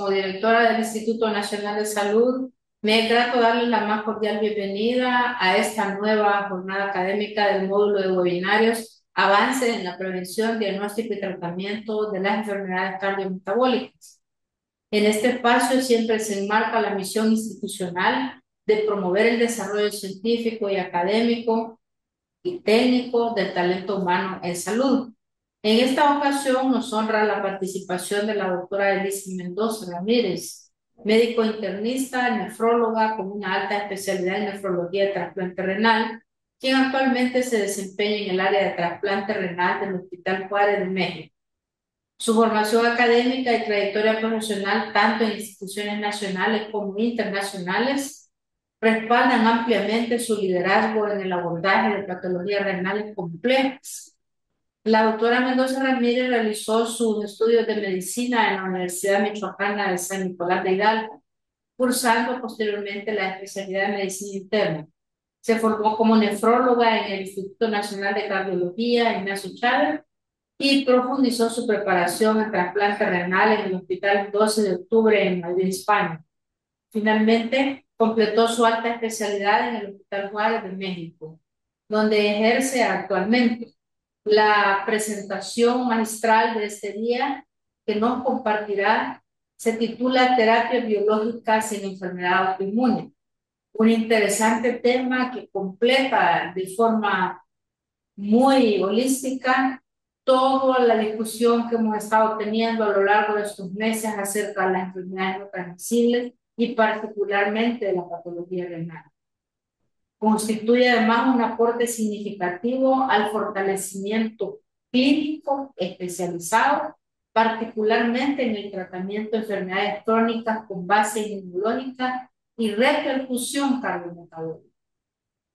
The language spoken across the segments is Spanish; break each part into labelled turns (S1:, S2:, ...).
S1: como directora del Instituto Nacional de Salud, me es grato darle la más cordial bienvenida a esta nueva jornada académica del módulo de webinarios Avance en la prevención, diagnóstico y tratamiento de las enfermedades cardiometabólicas. En este espacio siempre se enmarca la misión institucional de promover el desarrollo científico y académico y técnico del talento humano en salud. En esta ocasión nos honra la participación de la doctora Elisa Mendoza Ramírez, médico internista, nefróloga con una alta especialidad en nefrología y trasplante renal, quien actualmente se desempeña en el área de trasplante renal del Hospital Juárez de México. Su formación académica y trayectoria profesional, tanto en instituciones nacionales como internacionales, respaldan ampliamente su liderazgo en el abordaje de patologías renales complejas. La doctora Mendoza Ramírez realizó sus estudios de medicina en la Universidad Michoacana de San Nicolás de Hidalgo, cursando posteriormente la especialidad de medicina interna. Se formó como nefróloga en el Instituto Nacional de Cardiología Ignacio Chávez y profundizó su preparación en trasplante renal en el Hospital 12 de Octubre en Madrid, España. Finalmente, completó su alta especialidad en el Hospital Juárez de México, donde ejerce actualmente. La presentación magistral de este día que nos compartirá se titula Terapias biológicas en enfermedad autoinmune. Un interesante tema que completa de forma muy holística toda la discusión que hemos estado teniendo a lo largo de estos meses acerca de las enfermedades no transmisibles y particularmente de la patología renal. Constituye además un aporte significativo al fortalecimiento clínico especializado, particularmente en el tratamiento de enfermedades crónicas con base inmunológica y repercusión cardiometabólica.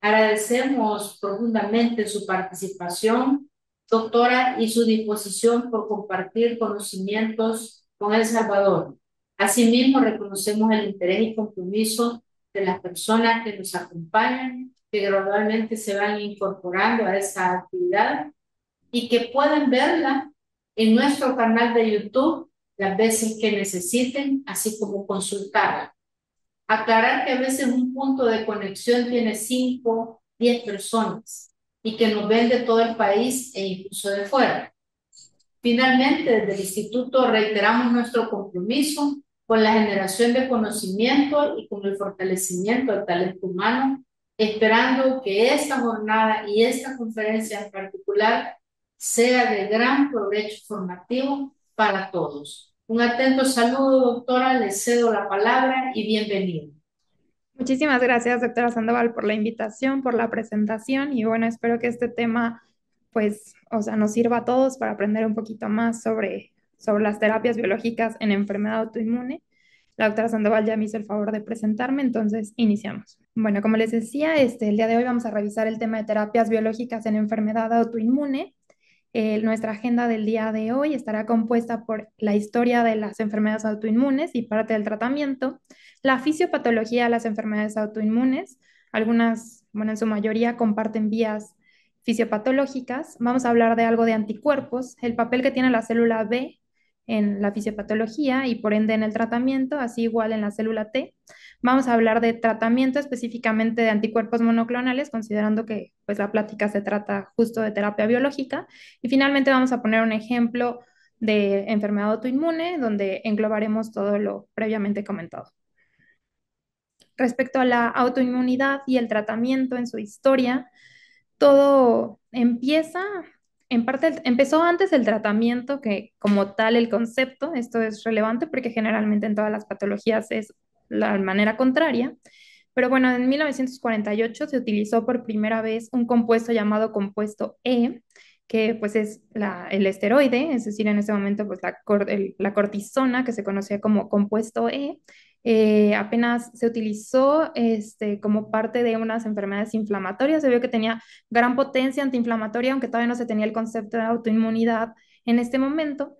S1: Agradecemos profundamente su participación, doctora, y su disposición por compartir conocimientos con El Salvador. Asimismo, reconocemos el interés y compromiso de las personas que nos acompañan, que gradualmente se van incorporando a esta actividad y que pueden verla en nuestro canal de YouTube las veces que necesiten, así como consultarla. Aclarar que a veces un punto de conexión tiene 5, 10 personas y que nos ven de todo el país e incluso de fuera. Finalmente, desde el Instituto reiteramos nuestro compromiso con la generación de conocimiento y con el fortalecimiento del talento humano, esperando que esta jornada y esta conferencia en particular sea de gran provecho formativo para todos. Un atento saludo, doctora, le cedo la palabra y bienvenida.
S2: Muchísimas gracias, doctora Sandoval, por la invitación, por la presentación y bueno, espero que este tema, pues, o sea, nos sirva a todos para aprender un poquito más sobre las terapias biológicas en enfermedad autoinmune. La doctora Sandoval ya me hizo el favor de presentarme, entonces iniciamos. Bueno, como les decía, el día de hoy vamos a revisar el tema de terapias biológicas en enfermedad autoinmune. Nuestra agenda del día de hoy estará compuesta por la historia de las enfermedades autoinmunes y parte del tratamiento, la fisiopatología de las enfermedades autoinmunes, algunas, bueno, en su mayoría comparten vías fisiopatológicas. Vamos a hablar de algo de anticuerpos, el papel que tiene la célula B en la fisiopatología y por ende en el tratamiento, así igual en la célula T. Vamos a hablar de tratamiento específicamente de anticuerpos monoclonales, considerando que pues, la plática se trata justo de terapia biológica. Y finalmente vamos a poner un ejemplo de enfermedad autoinmune, donde englobaremos todo lo previamente comentado. Respecto a la autoinmunidad y el tratamiento en su historia, todo empieza, en parte, empezó antes el tratamiento que como tal el concepto. Esto es relevante porque generalmente en todas las patologías es la manera contraria. Pero bueno, en 1948 se utilizó por primera vez un compuesto llamado compuesto E, que pues es el esteroide, es decir, en ese momento pues la cortisona, que se conocía como compuesto E, apenas se utilizó como parte de unas enfermedades inflamatorias. Se vio que tenía gran potencia antiinflamatoria, aunque todavía no se tenía el concepto de autoinmunidad en este momento.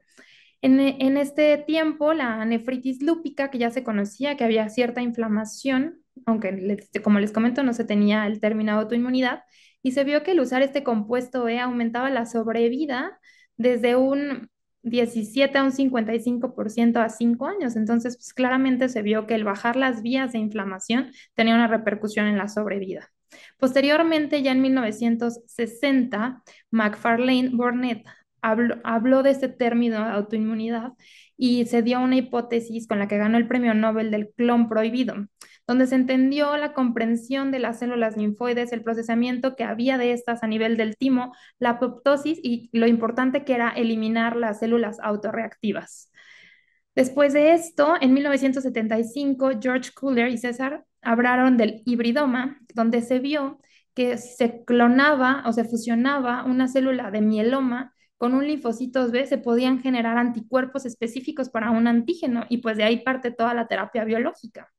S2: En este tiempo, la nefritis lúpica, que ya se conocía que había cierta inflamación, aunque como les comento, no se tenía el término autoinmunidad, y se vio que el usar este compuesto E aumentaba la sobrevida desde 17 a un 55% a 5 años. Entonces, pues claramente se vio que el bajar las vías de inflamación tenía una repercusión en la sobrevida. Posteriormente, ya en 1960, McFarlane Burnett habló de este término de autoinmunidad y se dio una hipótesis con la que ganó el premio Nobel del clon prohibido, donde se entendió la comprensión de las células linfoides, el procesamiento que había de estas a nivel del timo, la apoptosis y lo importante que era eliminar las células autorreactivas. Después de esto, en 1975, George Kuhler y César hablaron del hibridoma, donde se vio que se clonaba o se fusionaba una célula de mieloma con un linfocito B, se podían generar anticuerpos específicos para un antígeno y pues de ahí parte toda la terapia biológica.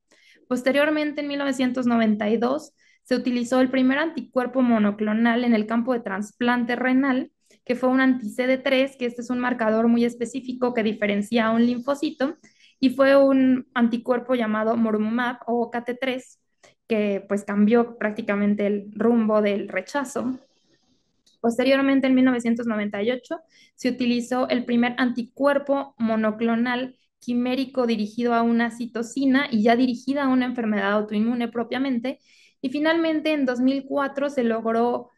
S2: Posteriormente, en 1992, se utilizó el primer anticuerpo monoclonal en el campo de trasplante renal, que fue un anti-CD3, que este es un marcador muy específico que diferencia a un linfocito, y fue un anticuerpo llamado Morumumab o KT3, que pues cambió prácticamente el rumbo del rechazo. Posteriormente, en 1998, se utilizó el primer anticuerpo monoclonal quimérico dirigido a una citocina y ya dirigida a una enfermedad autoinmune propiamente. Y finalmente, en 2004, se logró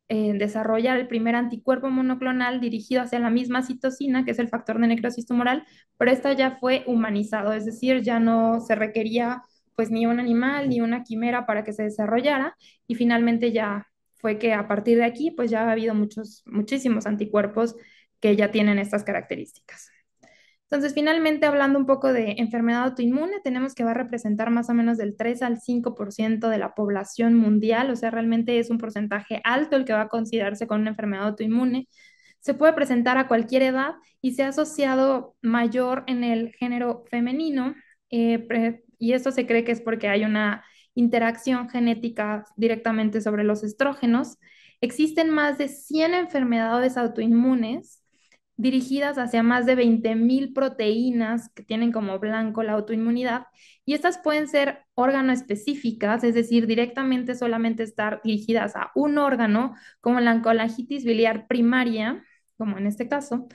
S2: desarrollar el primer anticuerpo monoclonal dirigido hacia la misma citocina, que es el factor de necrosis tumoral, pero esta ya fue humanizado, es decir, ya no se requería pues ni un animal ni una quimera para que se desarrollara y finalmente ya fue que a partir de aquí pues ya ha habido muchísimos anticuerpos que ya tienen estas características. Entonces, finalmente, hablando un poco de enfermedad autoinmune, tenemos que va a representar más o menos del 3 al 5% de la población mundial, o sea, realmente es un porcentaje alto el que va a considerarse con una enfermedad autoinmune. Se puede presentar a cualquier edad y se ha asociado mayor en el género femenino, y esto se cree que es porque hay una interacción genética directamente sobre los estrógenos. Existen más de 100 enfermedades autoinmunes dirigidas hacia más de 20.000 proteínas que tienen como blanco la autoinmunidad. Y estas pueden ser órgano específicas, es decir, directamente solamente estar dirigidas a un órgano, como la colangitis biliar primaria, como en este caso,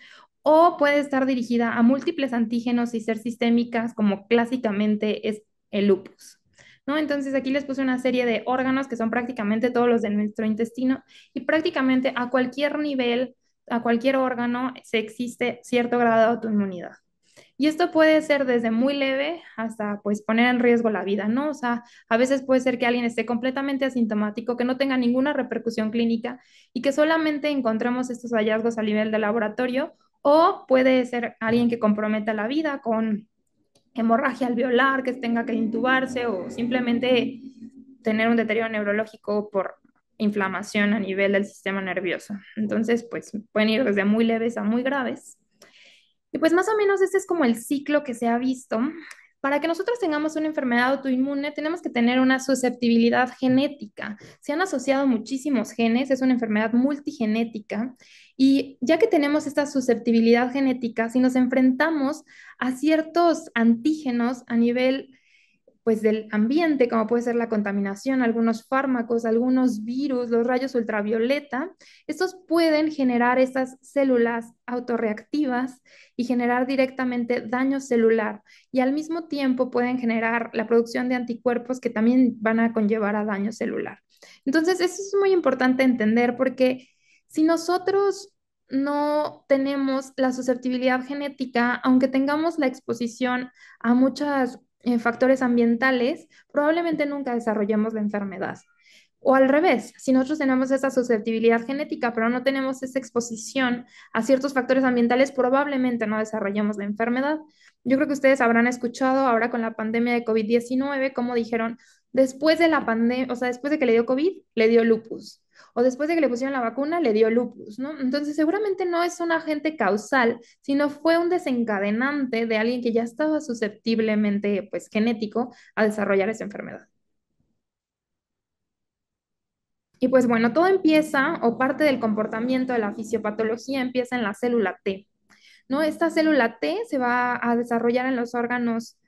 S2: o puede estar dirigida a múltiples antígenos y ser sistémicas, como clásicamente es el lupus. ¿No? Entonces aquí les puse una serie de órganos que son prácticamente todos los de nuestro intestino y prácticamente a cualquier nivel, a cualquier órgano, se existe cierto grado de autoinmunidad. Y esto puede ser desde muy leve hasta pues poner en riesgo la vida, ¿no? O sea, a veces puede ser que alguien esté completamente asintomático, que no tenga ninguna repercusión clínica y que solamente encontremos estos hallazgos a nivel de laboratorio, o puede ser alguien que comprometa la vida con hemorragia alveolar, que tenga que intubarse o simplemente tener un deterioro neurológico por inflamación a nivel del sistema nervioso. Entonces, pues pueden ir desde muy leves a muy graves. Y pues más o menos este es como el ciclo que se ha visto. Para que nosotros tengamos una enfermedad autoinmune, tenemos que tener una susceptibilidad genética. Se han asociado muchísimos genes, es una enfermedad multigenética. Y ya que tenemos esta susceptibilidad genética, si nos enfrentamos a ciertos antígenos a nivel pues del ambiente, como puede ser la contaminación, algunos fármacos, algunos virus, los rayos ultravioleta, estos pueden generar estas células autorreactivas y generar directamente daño celular y al mismo tiempo pueden generar la producción de anticuerpos que también van a conllevar a daño celular. Entonces, eso es muy importante entender porque si nosotros no tenemos la susceptibilidad genética, aunque tengamos la exposición a muchas factores ambientales, probablemente nunca desarrollemos la enfermedad. O al revés, si nosotros tenemos esa susceptibilidad genética, pero no tenemos esa exposición a ciertos factores ambientales, probablemente no desarrollemos la enfermedad. Yo creo que ustedes habrán escuchado ahora con la pandemia de COVID-19, como dijeron, después de la pandemia, o sea, después de que le dio COVID, le dio lupus. O después de que le pusieron la vacuna, le dio lupus, ¿no? Entonces, seguramente no es un agente causal, sino fue un desencadenante de alguien que ya estaba susceptiblemente, pues, genético a desarrollar esa enfermedad. Y pues bueno, todo empieza o parte del comportamiento de la fisiopatología empieza en la célula T, ¿no? Esta célula T se va a desarrollar en los órganos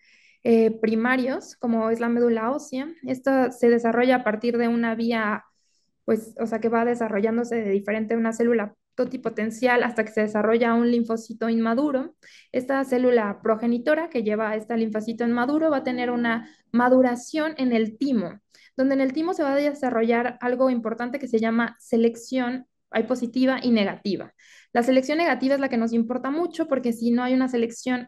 S2: primarios, como es la médula ósea. Esta se desarrolla a partir de una vía, pues, o sea, que va desarrollándose de diferente una célula totipotencial hasta que se desarrolla un linfocito inmaduro. Esta célula progenitora que lleva a este linfocito inmaduro va a tener una maduración en el timo, donde en el timo se va a desarrollar algo importante que se llama selección. Hay positiva y negativa. La selección negativa es la que nos importa mucho porque si no hay una selección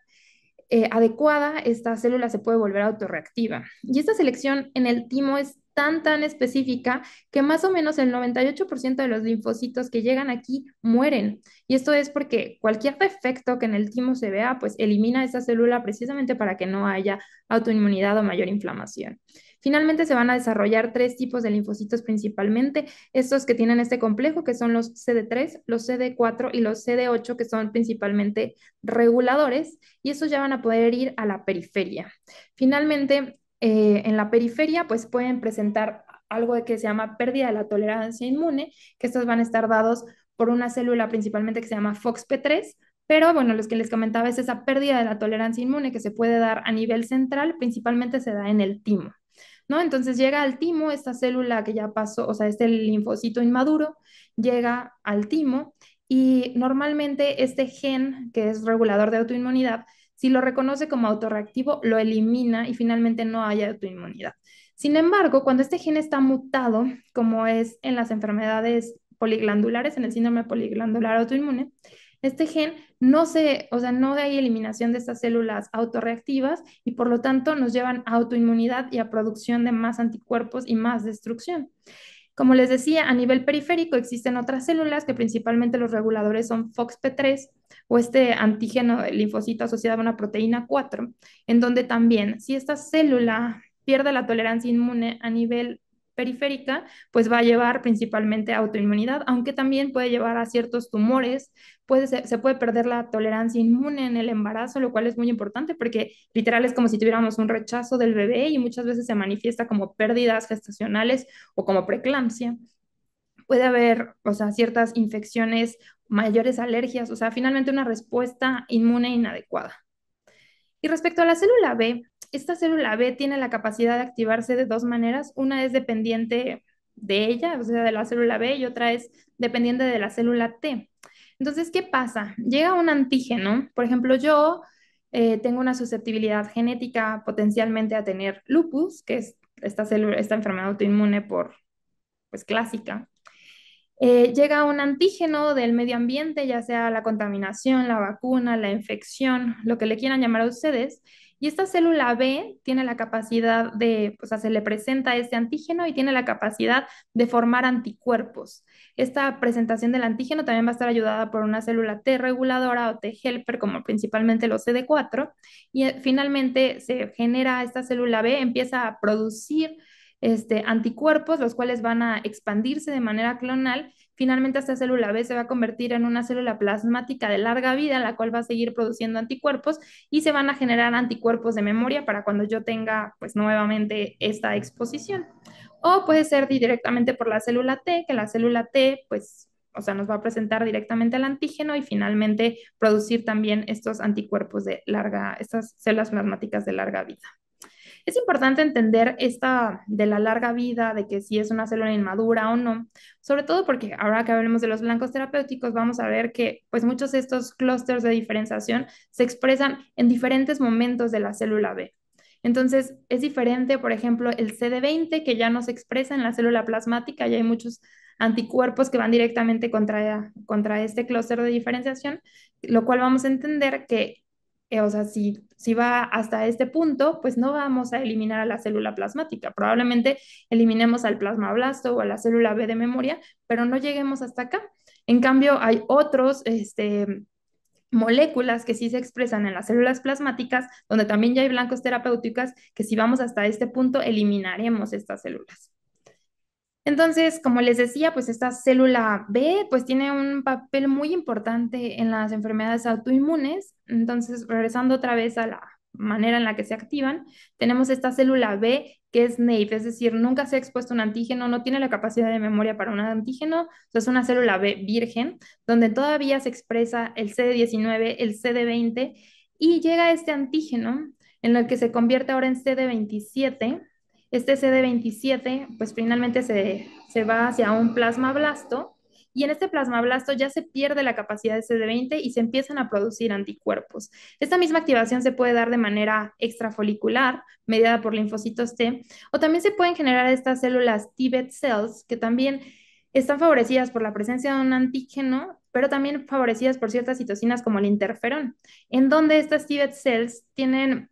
S2: adecuada, esta célula se puede volver autorreactiva. Y esta selección en el timo es tan específica que más o menos el 98% de los linfocitos que llegan aquí mueren. Y esto es porque cualquier defecto que en el timo se vea, pues elimina esa célula precisamente para que no haya autoinmunidad o mayor inflamación. Finalmente se van a desarrollar tres tipos de linfocitos principalmente, estos que tienen este complejo, que son los CD3, los CD4 y los CD8, que son principalmente reguladores, y estos ya van a poder ir a la periferia. Finalmente, en la periferia, pues pueden presentar algo de que se llama pérdida de la tolerancia inmune, que estos van a estar dados por una célula principalmente que se llama FOXP3, pero bueno, los que les comentaba es esa pérdida de la tolerancia inmune que se puede dar a nivel central, principalmente se da en el timo. ¿No? Entonces llega al timo esta célula que ya pasó, o sea, este linfocito inmaduro, llega al timo y normalmente este gen, que es regulador de autoinmunidad, si lo reconoce como autorreactivo, lo elimina y finalmente no hay autoinmunidad. Sin embargo, cuando este gen está mutado, como es en las enfermedades poliglandulares, en el síndrome poliglandular autoinmune, este gen no se, o sea, no hay eliminación de estas células autorreactivas y por lo tanto nos llevan a autoinmunidad y a producción de más anticuerpos y más destrucción. Como les decía, a nivel periférico existen otras células que principalmente los reguladores son FOXP3 o este antígeno del linfocito asociado a una proteína 4, en donde también si esta célula pierde la tolerancia inmune a nivel periférica, pues va a llevar principalmente a autoinmunidad, aunque también puede llevar a ciertos tumores, se puede perder la tolerancia inmune en el embarazo, lo cual es muy importante porque literal es como si tuviéramos un rechazo del bebé y muchas veces se manifiesta como pérdidas gestacionales o como preeclampsia. Puede haber, o sea, ciertas infecciones, mayores alergias, o sea, finalmente una respuesta inmune inadecuada. Y respecto a la célula B, esta célula B tiene la capacidad de activarse de dos maneras. Una es dependiente de ella, o sea, de la célula B, y otra es dependiente de la célula T. Entonces, ¿qué pasa? Llega un antígeno, por ejemplo, yo tengo una susceptibilidad genética potencialmente a tener lupus, que es esta célula, esta enfermedad autoinmune por, pues, clásica. Llega un antígeno del medio ambiente, ya sea la contaminación, la vacuna, la infección, lo que le quieran llamar a ustedes, y esta célula B tiene la capacidad de, o sea, se le presenta este antígeno y tiene la capacidad de formar anticuerpos. Esta presentación del antígeno también va a estar ayudada por una célula T reguladora o T helper, como principalmente los CD4, y finalmente se genera esta célula B, empieza a producir anticuerpos, los cuales van a expandirse de manera clonal. Finalmente, esta célula B se va a convertir en una célula plasmática de larga vida, la cual va a seguir produciendo anticuerpos y se van a generar anticuerpos de memoria para cuando yo tenga, pues, nuevamente esta exposición. O puede ser directamente por la célula T, que la célula T, pues, o sea, nos va a presentar directamente el antígeno y finalmente producir también estos anticuerpos de larga, estas células plasmáticas de larga vida. Es importante entender esta de la larga vida, de que si es una célula inmadura o no, sobre todo porque ahora que hablemos de los blancos terapéuticos, vamos a ver que pues muchos de estos clústeres de diferenciación se expresan en diferentes momentos de la célula B. Entonces, es diferente, por ejemplo, el CD20, que ya no se expresa en la célula plasmática, y hay muchos anticuerpos que van directamente contra este clúster de diferenciación, lo cual vamos a entender que o sea, si va hasta este punto, pues no vamos a eliminar a la célula plasmática. Probablemente eliminemos al plasmablasto o a la célula B de memoria, pero no lleguemos hasta acá. En cambio, hay otros, moléculas que sí se expresan en las células plasmáticas, donde también ya hay blancos terapéuticas, que si vamos hasta este punto, eliminaremos estas células. Entonces, como les decía, pues esta célula B pues tiene un papel muy importante en las enfermedades autoinmunes. Entonces, regresando otra vez a la manera en la que se activan, tenemos esta célula B que es naive, es decir, nunca se ha expuesto un antígeno, no tiene la capacidad de memoria para un antígeno, es una célula B virgen, donde todavía se expresa el CD19, el CD20, y llega este antígeno en el que se convierte ahora en CD27. Este CD27, pues finalmente se va hacia un plasmablasto y en este plasmablasto ya se pierde la capacidad de CD20 y se empiezan a producir anticuerpos. Esta misma activación se puede dar de manera extrafolicular, mediada por linfocitos T, o también se pueden generar estas células T-bed cells, que también están favorecidas por la presencia de un antígeno, pero también favorecidas por ciertas citocinas como el interferón, en donde estas T-bed cells tienen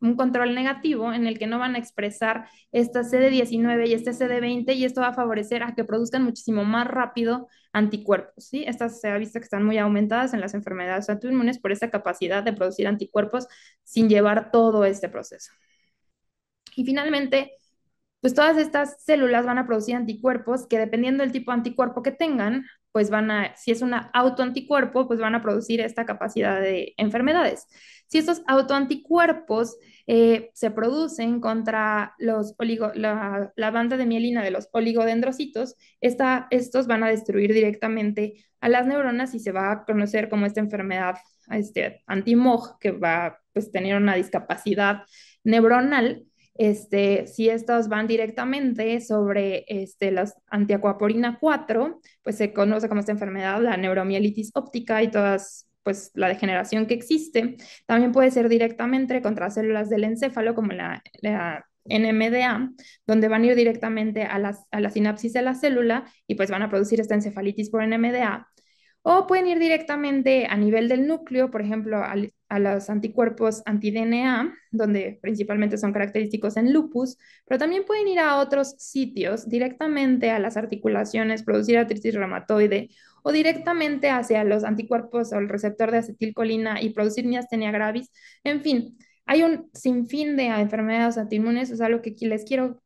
S2: un control negativo en el que no van a expresar esta CD19 y este CD20, y esto va a favorecer a que produzcan muchísimo más rápido anticuerpos, ¿sí? Estas se ha visto que están muy aumentadas en las enfermedades autoinmunes por esa capacidad de producir anticuerpos sin llevar todo este proceso. Y finalmente, pues todas estas células van a producir anticuerpos que, dependiendo del tipo de anticuerpo que tengan, pues si es un autoanticuerpo, pues van a producir esta capacidad de enfermedades. Si estos autoanticuerpos se producen contra la banda de mielina de los oligodendrocitos, estos van a destruir directamente a las neuronas y se va a conocer como esta enfermedad anti-MOG, que va a pues, tener una discapacidad neuronal. Si estos van directamente sobre las antiacuaporina 4, pues se conoce como esta enfermedad, la neuromielitis óptica y todas, pues la degeneración que existe. También puede ser directamente contra células del encéfalo, como la NMDA, donde van a ir directamente a la sinapsis de la célula y pues van a producir esta encefalitis por NMDA. O pueden ir directamente a nivel del núcleo, por ejemplo, a los anticuerpos anti-DNA, donde principalmente son característicos en lupus, pero también pueden ir a otros sitios, directamente a las articulaciones, producir artritis reumatoide, o directamente hacia los anticuerpos o el receptor de acetilcolina y producir miastenia gravis. En fin, hay un sinfín de enfermedades autoinmunes. O sea, lo que les quiero,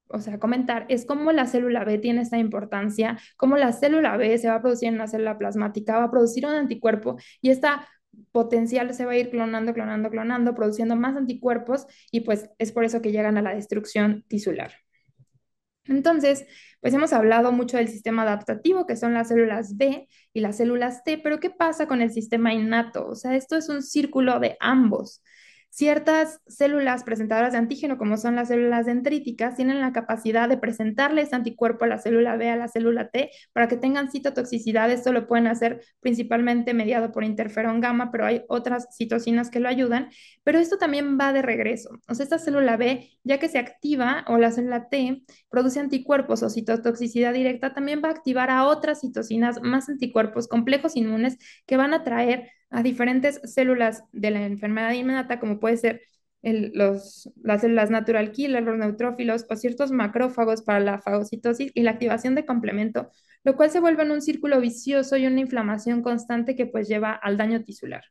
S2: o sea, comentar es cómo la célula B tiene esta importancia, cómo la célula B se va a producir en una célula plasmática, va a producir un anticuerpo y esta potencial se va a ir clonando, clonando, clonando, produciendo más anticuerpos, y pues es por eso que llegan a la destrucción tisular. Entonces, pues hemos hablado mucho del sistema adaptativo, que son las células B y las células T, pero ¿qué pasa con el sistema innato? O sea, esto es un círculo de ambos. Ciertas células presentadoras de antígeno, como son las células dendríticas, tienen la capacidad de presentarle este anticuerpo a la célula B, a la célula T, para que tengan citotoxicidad. Esto lo pueden hacer principalmente mediado por interferón gamma, pero hay otras citocinas que lo ayudan. Pero esto también va de regreso. O sea, esta célula B, ya que se activa, o la célula T, produce anticuerpos o citotoxicidad directa, también va a activar a otras citocinas, más anticuerpos complejos inmunes, que van a traer a diferentes células de la enfermedad innata, como puede ser las células natural killer, los neutrófilos o ciertos macrófagos para la fagocitosis y la activación de complemento, lo cual se vuelve en un círculo vicioso y una inflamación constante que pues lleva al daño tisular.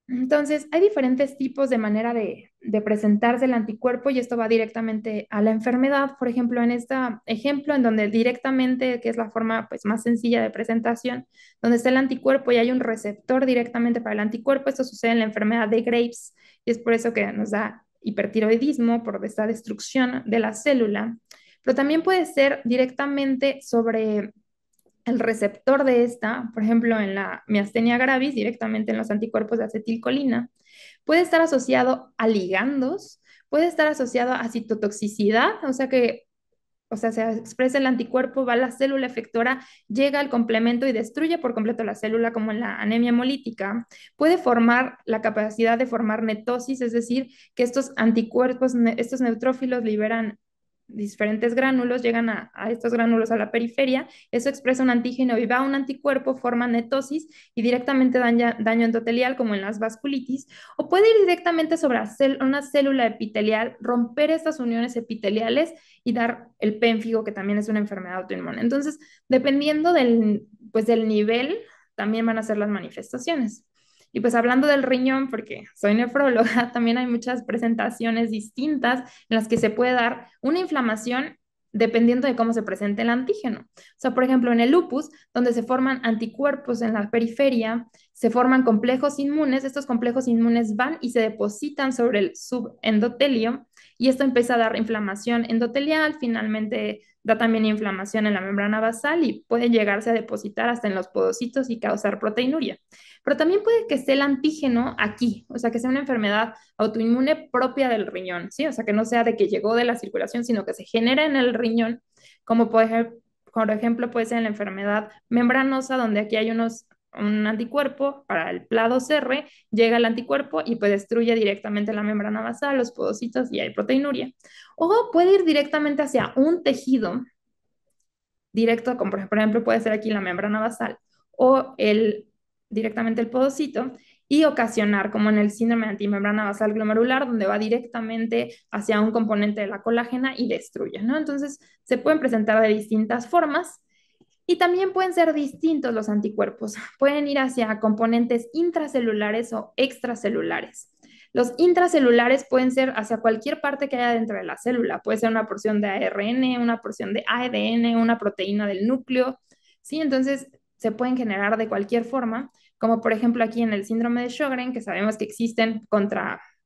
S2: Entonces, hay diferentes tipos de manera de presentarse el anticuerpo, y esto va directamente a la enfermedad. Por ejemplo, en este ejemplo, en donde directamente, que es la forma pues, más sencilla de presentación, donde está el anticuerpo y hay un receptor directamente para el anticuerpo, esto sucede en la enfermedad de Graves, y es por eso que nos da hipertiroidismo, por esta destrucción de la célula. Pero también puede ser directamente sobre el receptor de esta, por ejemplo, en la miastenia gravis, directamente en los anticuerpos de acetilcolina. Puede estar asociado a ligandos, puede estar asociado a citotoxicidad, o sea, se expresa el anticuerpo, va a la célula efectora, llega al complemento y destruye por completo la célula, como en la anemia hemolítica. Puede formar la capacidad de formar netosis, es decir, que estos anticuerpos, estos neutrófilos liberan diferentes gránulos, llegan a estos gránulos a la periferia, eso expresa un antígeno y va a un anticuerpo, forma netosis y directamente daño endotelial, como en las vasculitis, o puede ir directamente sobre una célula epitelial, romper estas uniones epiteliales y dar el pénfigo, que también es una enfermedad autoinmune. Entonces, dependiendo pues, del nivel, también van a ser las manifestaciones. Y pues hablando del riñón, porque soy nefróloga, también hay muchas presentaciones distintas en las que se puede dar una inflamación dependiendo de cómo se presente el antígeno. O sea, por ejemplo, en el lupus, donde se forman anticuerpos en la periferia, se forman complejos inmunes. Estos complejos inmunes van y se depositan sobre el subendotelio, y esto empieza a dar inflamación endotelial, finalmente da también inflamación en la membrana basal y puede llegarse a depositar hasta en los podocitos y causar proteinuria. Pero también puede que esté el antígeno aquí, o sea, que sea una enfermedad autoinmune propia del riñón, ¿sí? O sea, que no sea de que llegó de la circulación, sino que se genera en el riñón, como Por ejemplo, puede ser la enfermedad membranosa, donde aquí hay un anticuerpo para el PLA2R, llega el anticuerpo y pues destruye directamente la membrana basal, los podocitos y hay proteinuria. O puede ir directamente hacia un tejido directo, como por ejemplo puede ser aquí la membrana basal o directamente el podocito y ocasionar, como en el síndrome de antimembrana basal glomerular, donde va directamente hacia un componente de la colágena y destruye, ¿no? Entonces, se pueden presentar de distintas formas y también pueden ser distintos los anticuerpos. Pueden ir hacia componentes intracelulares o extracelulares. Los intracelulares pueden ser hacia cualquier parte que haya dentro de la célula. Puede ser una porción de ARN, una porción de ADN, una proteína del núcleo. ¿Sí? Entonces, se pueden generar de cualquier forma, como por ejemplo aquí en el síndrome de Sjögren, que sabemos que existen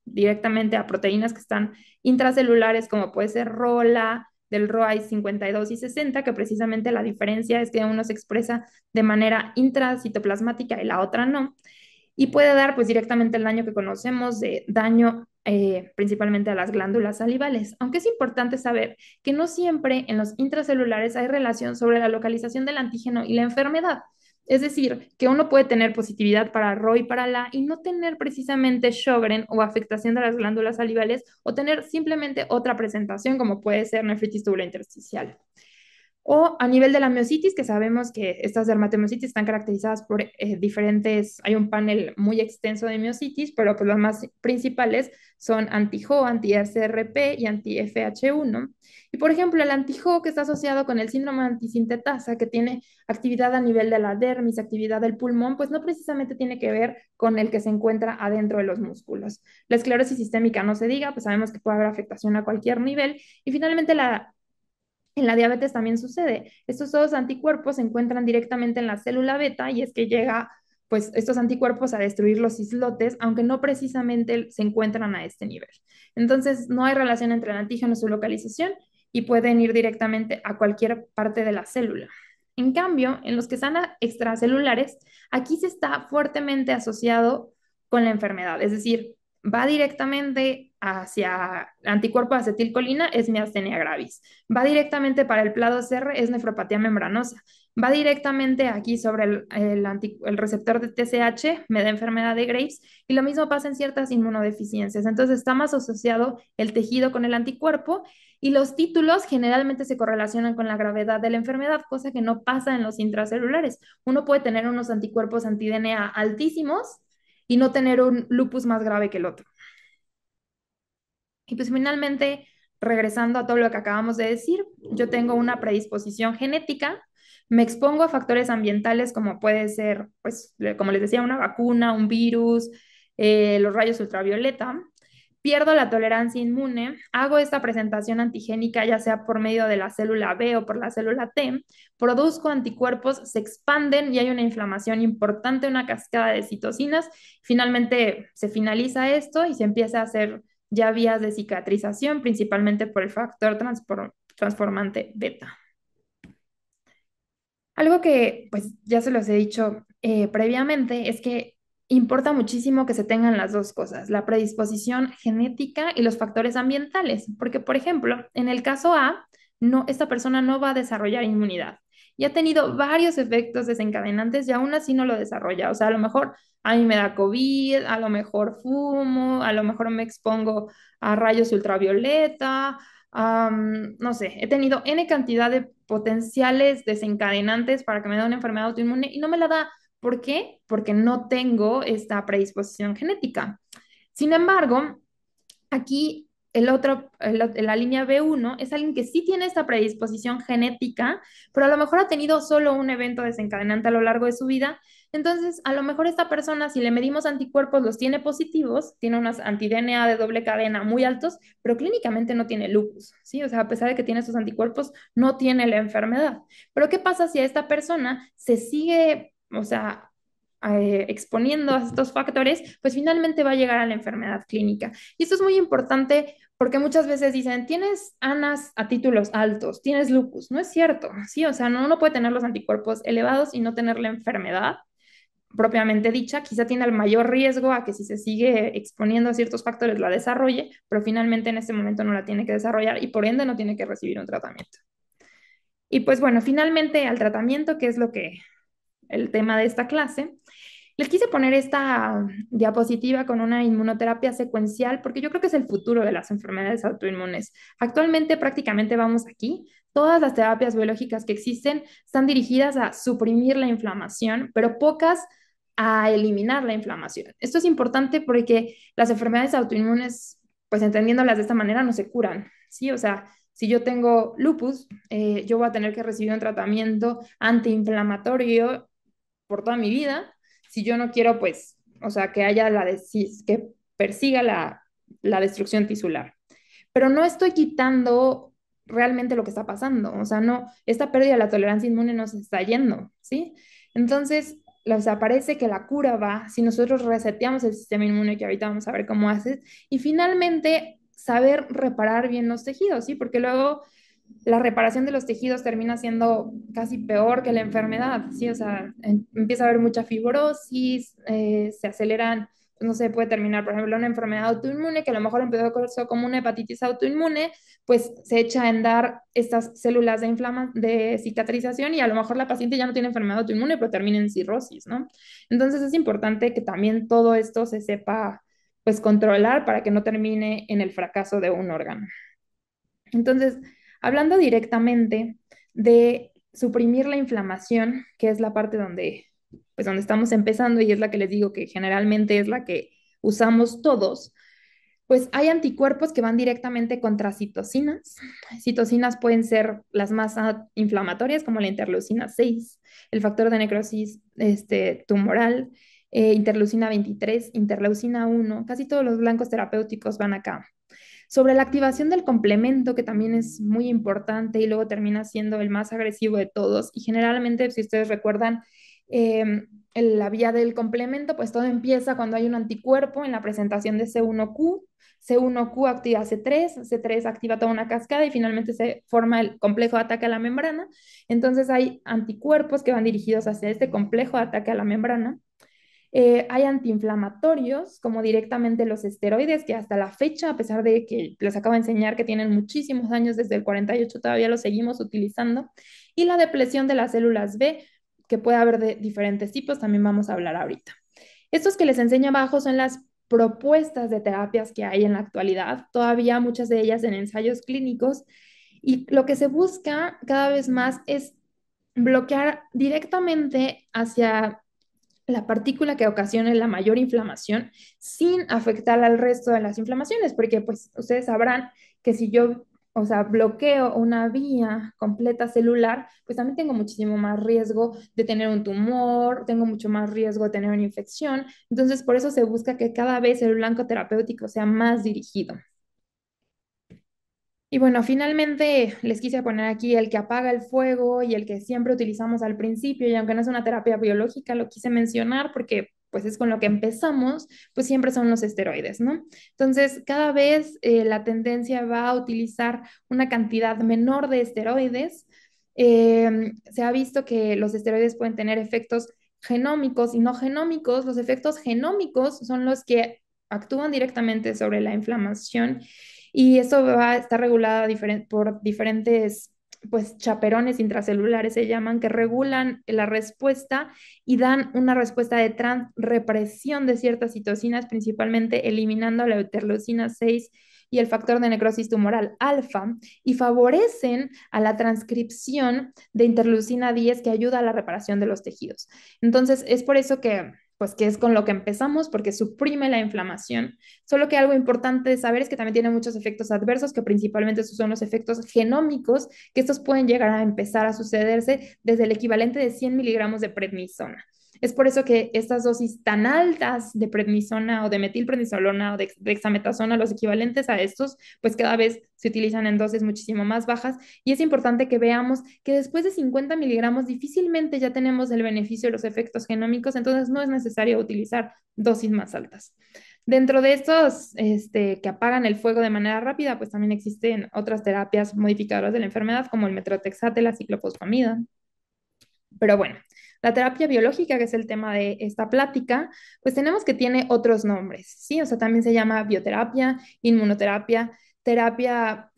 S2: directamente a proteínas que están intracelulares, como puede ser ROLA, del ROAI 52 y 60, que precisamente la diferencia es que uno se expresa de manera intracitoplasmática y la otra no, y puede dar pues directamente el daño que conocemos de daño principalmente a las glándulas salivales, aunque es importante saber que no siempre en los intracelulares hay relación sobre la localización del antígeno y la enfermedad. Es decir, que uno puede tener positividad para RO y para LA y no tener precisamente Sjögren o afectación de las glándulas salivales o tener simplemente otra presentación como puede ser nefritis tubular intersticial. O a nivel de la miositis, que sabemos que estas dermatomiositis están caracterizadas por diferentes, hay un panel muy extenso de miositis, pero pues los más principales son anti-JO, anti-SRP y anti-FH1. Y por ejemplo, el anti-JO que está asociado con el síndrome antisintetasa, que tiene actividad a nivel de la dermis, actividad del pulmón, pues no precisamente tiene que ver con el que se encuentra adentro de los músculos. La esclerosis sistémica no se diga, pues sabemos que puede haber afectación a cualquier nivel. Y finalmente en la diabetes también sucede. Estos dos anticuerpos se encuentran directamente en la célula beta y es que llega pues estos anticuerpos a destruir los islotes, aunque no precisamente se encuentran a este nivel. Entonces, no hay relación entre el antígeno y su localización y pueden ir directamente a cualquier parte de la célula. En cambio, en los que están extracelulares, aquí se está fuertemente asociado con la enfermedad, es decir, va directamente hacia anticuerpo de acetilcolina, es miastenia gravis. Va directamente para el PLA2R, es nefropatía membranosa. Va directamente aquí sobre el receptor de TSH, me da enfermedad de Graves, y lo mismo pasa en ciertas inmunodeficiencias. Entonces está más asociado el tejido con el anticuerpo y los títulos generalmente se correlacionan con la gravedad de la enfermedad, cosa que no pasa en los intracelulares. Uno puede tener unos anticuerpos anti-DNA altísimos y no tener un lupus más grave que el otro. Y pues finalmente, regresando a todo lo que acabamos de decir, yo tengo una predisposición genética, me expongo a factores ambientales como puede ser, pues, como les decía, una vacuna, un virus, los rayos ultravioleta, pierdo la tolerancia inmune, hago esta presentación antigénica ya sea por medio de la célula B o por la célula T, produzco anticuerpos, se expanden y hay una inflamación importante, una cascada de citocinas, finalmente se finaliza esto y se empieza a hacer ya vías de cicatrización, principalmente por el factor transformante beta. Algo que pues ya se los he dicho previamente es que importa muchísimo que se tengan las dos cosas, la predisposición genética y los factores ambientales, porque por ejemplo, en el caso A, no, esta persona no va a desarrollar inmunidad y ha tenido varios efectos desencadenantes y aún así no lo desarrolla. O sea, a lo mejor a mí me da COVID, a lo mejor fumo, a lo mejor me expongo a rayos ultravioleta, no sé, he tenido N cantidad de potenciales desencadenantes para que me dé una enfermedad autoinmune y no me la da. ¿Por qué? Porque no tengo esta predisposición genética. Sin embargo, aquí la línea B1 es alguien que sí tiene esta predisposición genética, pero a lo mejor ha tenido solo un evento desencadenante a lo largo de su vida. Entonces, a lo mejor esta persona, si le medimos anticuerpos, los tiene positivos, tiene unos anti-DNA de doble cadena muy altos, pero clínicamente no tiene lupus, ¿sí? O sea, a pesar de que tiene sus anticuerpos, no tiene la enfermedad. Pero ¿qué pasa si a esta persona se sigue, o sea, exponiendo a estos factores, pues finalmente va a llegar a la enfermedad clínica? Y esto es muy importante porque muchas veces dicen, tienes ANAS a títulos altos, tienes lupus. No es cierto, ¿sí? O sea, no, uno puede tener los anticuerpos elevados y no tener la enfermedad propiamente dicha. Quizá tiene el mayor riesgo a que si se sigue exponiendo a ciertos factores la desarrolle, pero finalmente en este momento no la tiene que desarrollar y por ende no tiene que recibir un tratamiento. Y pues bueno, finalmente al tratamiento, que es lo que el tema de esta clase. Les quise poner esta diapositiva con una inmunoterapia secuencial porque yo creo que es el futuro de las enfermedades autoinmunes. Actualmente prácticamente vamos aquí. Todas las terapias biológicas que existen están dirigidas a suprimir la inflamación, pero pocas a eliminar la inflamación. Esto es importante porque las enfermedades autoinmunes, pues entendiéndolas de esta manera, no se curan, ¿sí? O sea, si yo tengo lupus, yo voy a tener que recibir un tratamiento antiinflamatorio por toda mi vida, si yo no quiero, pues, o sea, que haya que persiga la destrucción tisular. Pero no estoy quitando realmente lo que está pasando, o sea, no, esta pérdida de la tolerancia inmune nos está yendo, ¿sí? Entonces, o sea, parece que la cura va si nosotros reseteamos el sistema inmune, que ahorita vamos a ver cómo haces, y finalmente saber reparar bien los tejidos, ¿sí? Porque luego la reparación de los tejidos termina siendo casi peor que la enfermedad, ¿sí? O sea, empieza a haber mucha fibrosis, se aceleran, no sé, puede terminar, por ejemplo, una enfermedad autoinmune que a lo mejor empezó como una hepatitis autoinmune, pues se echa a andar estas células de cicatrización y a lo mejor la paciente ya no tiene enfermedad autoinmune, pero termina en cirrosis, ¿no? Entonces es importante que también todo esto se sepa, pues, controlar para que no termine en el fracaso de un órgano. Entonces, hablando directamente de suprimir la inflamación, que es la parte donde, pues donde estamos empezando y es la que les digo que generalmente es la que usamos todos, pues hay anticuerpos que van directamente contra citocinas. Citocinas pueden ser las más inflamatorias, como la interleucina 6, el factor de necrosis tumoral, interleucina 23, interleucina 1, casi todos los blancos terapéuticos van acá. Sobre la activación del complemento, que también es muy importante y luego termina siendo el más agresivo de todos. Y generalmente, si ustedes recuerdan, la vía del complemento, pues todo empieza cuando hay un anticuerpo en la presentación de C1Q. C1Q activa C3, C3 activa toda una cascada y finalmente se forma el complejo de ataque a la membrana. Entonces hay anticuerpos que van dirigidos hacia este complejo de ataque a la membrana. Hay antiinflamatorios, como directamente los esteroides, que hasta la fecha, a pesar de que les acabo de enseñar que tienen muchísimos años, desde el 48 todavía los seguimos utilizando. Y la depresión de las células B, que puede haber de diferentes tipos, también vamos a hablar ahorita. Estos que les enseño abajo son las propuestas de terapias que hay en la actualidad, todavía muchas de ellas en ensayos clínicos, y lo que se busca cada vez más es bloquear directamente hacia la partícula que ocasione la mayor inflamación sin afectar al resto de las inflamaciones, porque pues ustedes sabrán que si yo, o sea, bloqueo una vía completa celular, pues también tengo muchísimo más riesgo de tener un tumor, tengo mucho más riesgo de tener una infección, entonces por eso se busca que cada vez el blanco terapéutico sea más dirigido. Y bueno, finalmente les quise poner aquí el que apaga el fuego y el que siempre utilizamos al principio, y aunque no es una terapia biológica, lo quise mencionar porque pues es con lo que empezamos, pues siempre son los esteroides, ¿no? Entonces, cada vez la tendencia va a utilizar una cantidad menor de esteroides. Se ha visto que los esteroides pueden tener efectos genómicos y no genómicos. Los efectos genómicos son los que actúan directamente sobre la inflamación y eso va a estar regulada por diferentes, pues, chaperones intracelulares se llaman, que regulan la respuesta y dan una respuesta de transrepresión de ciertas citocinas, principalmente eliminando la interleucina 6 y el factor de necrosis tumoral alfa, y favorecen a la transcripción de interleucina 10 que ayuda a la reparación de los tejidos. Entonces, es por eso que pues que es con lo que empezamos, porque suprime la inflamación. Solo que algo importante de saber es que también tiene muchos efectos adversos, que principalmente son los efectos genómicos, que estos pueden llegar a empezar a sucederse desde el equivalente de 100 miligramos de prednisona. Es por eso que estas dosis tan altas de prednisona o de metilprednisolona o de dexametasona, los equivalentes a estos, pues cada vez se utilizan en dosis muchísimo más bajas. Y es importante que veamos que después de 50 miligramos difícilmente ya tenemos el beneficio de los efectos genómicos, entonces no es necesario utilizar dosis más altas. Dentro de estos que apagan el fuego de manera rápida, pues también existen otras terapias modificadoras de la enfermedad, como el metrotexate, la ciclofosfamida. Pero bueno, la terapia biológica, que es el tema de esta plática, pues tenemos que tiene otros nombres, ¿sí? O sea, también se llama bioterapia, inmunoterapia, terapia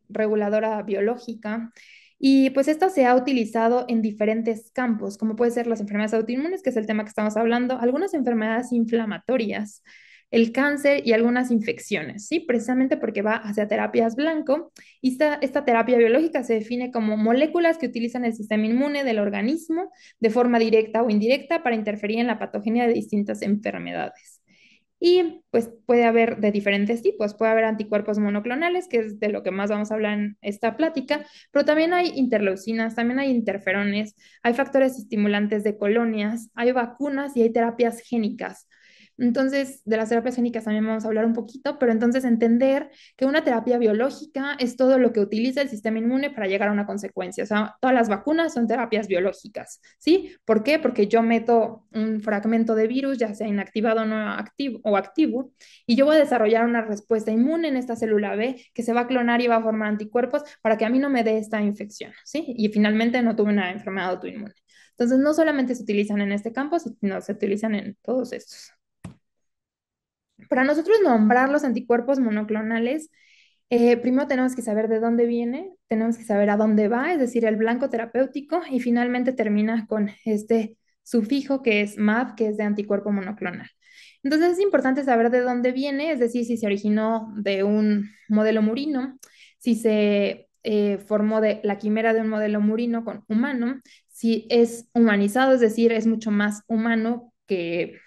S2: reguladora biológica. Y pues esto se ha utilizado en diferentes campos, como puede ser las enfermedades autoinmunes, que es el tema que estamos hablando, algunas enfermedades inflamatorias, el cáncer y algunas infecciones, ¿sí? Precisamente porque va hacia terapias blanco. Y esta terapia biológica se define como moléculas que utilizan el sistema inmune del organismo de forma directa o indirecta para interferir en la patogenia de distintas enfermedades. Y pues puede haber de diferentes tipos. Puede haber anticuerpos monoclonales, que es de lo que más vamos a hablar en esta plática, pero también hay interleucinas, también hay interferones, hay factores estimulantes de colonias, hay vacunas y hay terapias génicas. Entonces, de las terapias génicas también vamos a hablar un poquito, pero entonces entender que una terapia biológica es todo lo que utiliza el sistema inmune para llegar a una consecuencia. O sea, todas las vacunas son terapias biológicas, ¿sí? ¿Por qué? Porque yo meto un fragmento de virus, ya sea inactivado o no activo, o activo, y yo voy a desarrollar una respuesta inmune en esta célula B que se va a clonar y va a formar anticuerpos para que a mí no me dé esta infección, ¿sí? Y finalmente no tuve una enfermedad autoinmune. Entonces, no solamente se utilizan en este campo, sino se utilizan en todos estos. Para nosotros nombrar los anticuerpos monoclonales, primero tenemos que saber de dónde viene, tenemos que saber a dónde va, es decir, el blanco terapéutico, y finalmente termina con este sufijo que es MAB, que es de anticuerpo monoclonal. Entonces es importante saber de dónde viene, es decir, si se originó de un modelo murino, si se formó de la quimera de un modelo murino con humano, si es humanizado, es decir, es mucho más humano que,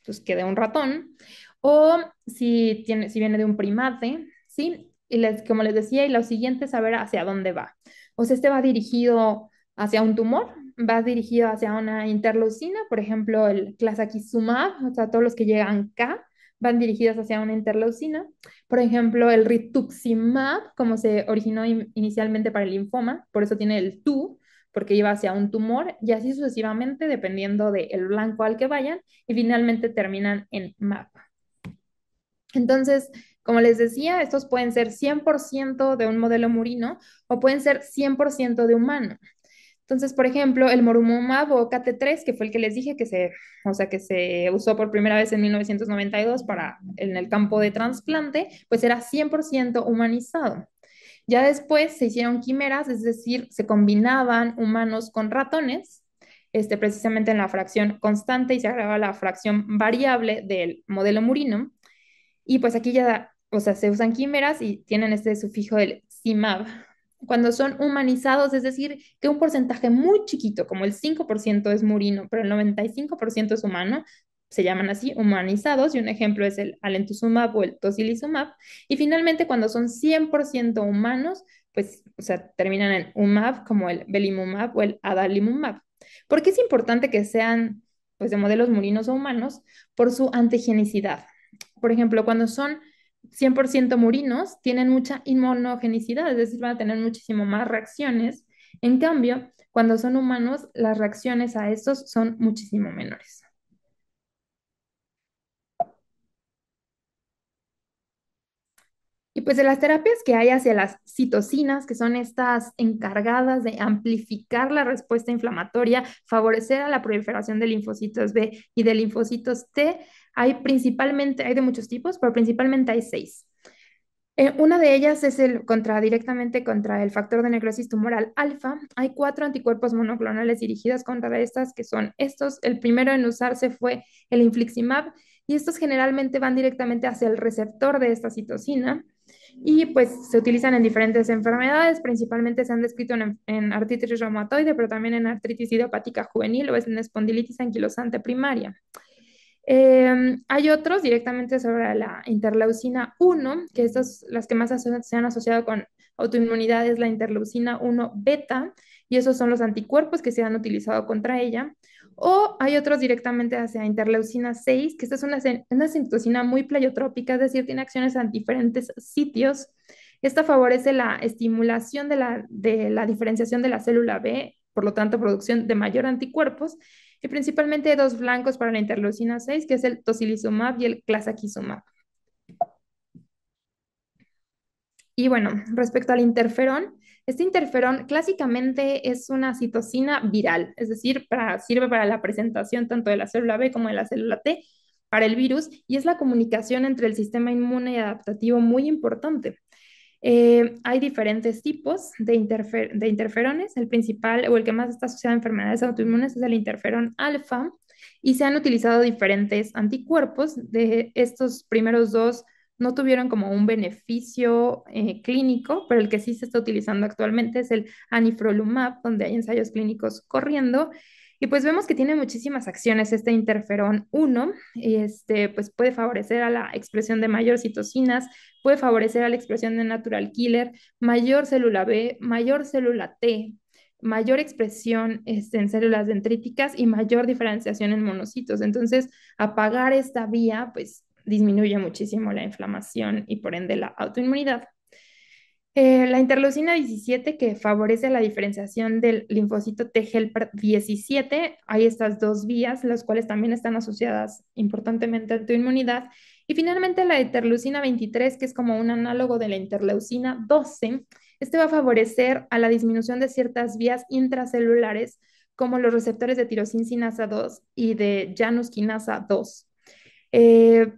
S2: pues, que de un ratón, o si viene de un primate, ¿sí? Y como les decía, y lo siguiente es saber hacia dónde va. O sea, este va dirigido hacia un tumor, va dirigido hacia una interleucina, por ejemplo, el clazakizumab, o sea, todos los que llegan K van dirigidos hacia una interleucina. Por ejemplo, el rituximab, como se originó inicialmente para el linfoma, por eso tiene el TU, porque iba hacia un tumor, y así sucesivamente, dependiendo del blanco al que vayan, y finalmente terminan en MAP. Entonces, como les decía, estos pueden ser 100% de un modelo murino o pueden ser 100% de humano. Entonces, por ejemplo, el morumumab o KT3, que fue el que les dije o sea, que se usó por primera vez en 1992 en el campo de trasplante, pues era 100% humanizado. Ya después se hicieron quimeras, es decir, se combinaban humanos con ratones, precisamente en la fracción constante y se agregaba la fracción variable del modelo murino. Y pues aquí ya, o sea, se usan quimeras y tienen este sufijo del CIMAB. Cuando son humanizados, es decir, que un porcentaje muy chiquito, como el 5% es murino, pero el 95% es humano, se llaman así humanizados, y un ejemplo es el alemtuzumab o el tocilizumab. Y finalmente, cuando son 100% humanos, pues, o sea, terminan en umab, como el belimumab o el adalimumab. ¿Por qué es importante que sean, pues, de modelos murinos o humanos? Por su antigenicidad. Por ejemplo, cuando son 100% murinos, tienen mucha inmunogenicidad, es decir, van a tener muchísimo más reacciones. En cambio, cuando son humanos, las reacciones a estos son muchísimo menores. Y pues de las terapias que hay hacia las citocinas, que son estas encargadas de amplificar la respuesta inflamatoria, favorecer a la proliferación de linfocitos B y de linfocitos T, hay de muchos tipos, pero principalmente hay 6. Una de ellas es directamente contra el factor de necrosis tumoral alfa. Hay 4 anticuerpos monoclonales dirigidos contra estas, que son estos. El primero en usarse fue el infliximab, y estos generalmente van directamente hacia el receptor de esta citocina. Y pues se utilizan en diferentes enfermedades, principalmente se han descrito en artritis reumatoide, pero también en artritis idiopática juvenil o en espondilitis anquilosante primaria. Hay otros directamente sobre la interleucina 1, que estas, las que más se han asociado con autoinmunidad es la interleucina 1 beta, y esos son los anticuerpos que se han utilizado contra ella. O hay otros directamente hacia interleucina 6, que esta es una citocina muy pleiotrópica, es decir, tiene acciones en diferentes sitios. Esta favorece la estimulación de la diferenciación de la célula B, por lo tanto, producción de mayor anticuerpos, y principalmente dos blancos para la interleucina 6, que es el tocilizumab y el clazakizumab. Y bueno, respecto al interferón, este interferón clásicamente es una citocina viral, es decir, sirve para la presentación tanto de la célula B como de la célula T para el virus, y es la comunicación entre el sistema inmune y adaptativo muy importante. Hay diferentes tipos de interferones. El principal o el que más está asociado a enfermedades autoinmunes es el interferón alfa y se han utilizado diferentes anticuerpos. De estos primeros dos no tuvieron como un beneficio clínico, pero el que sí se está utilizando actualmente es el anifrolumab, donde hay ensayos clínicos corriendo. Y pues vemos que tiene muchísimas acciones este interferón 1, pues puede favorecer a la expresión de mayor citocinas, puede favorecer a la expresión de natural killer, mayor célula B, mayor célula T, mayor expresión en células dendríticas y mayor diferenciación en monocitos. Entonces, apagar esta vía, pues disminuye muchísimo la inflamación y por ende la autoinmunidad. La interleucina 17 que favorece la diferenciación del linfocito T helper 17, hay estas dos vías, las cuales también están asociadas importantemente a autoinmunidad. Y finalmente la interleucina 23, que es como un análogo de la interleucina 12, este va a favorecer a la disminución de ciertas vías intracelulares, como los receptores de tirosina quinasa 2 y de Janus quinasa 2.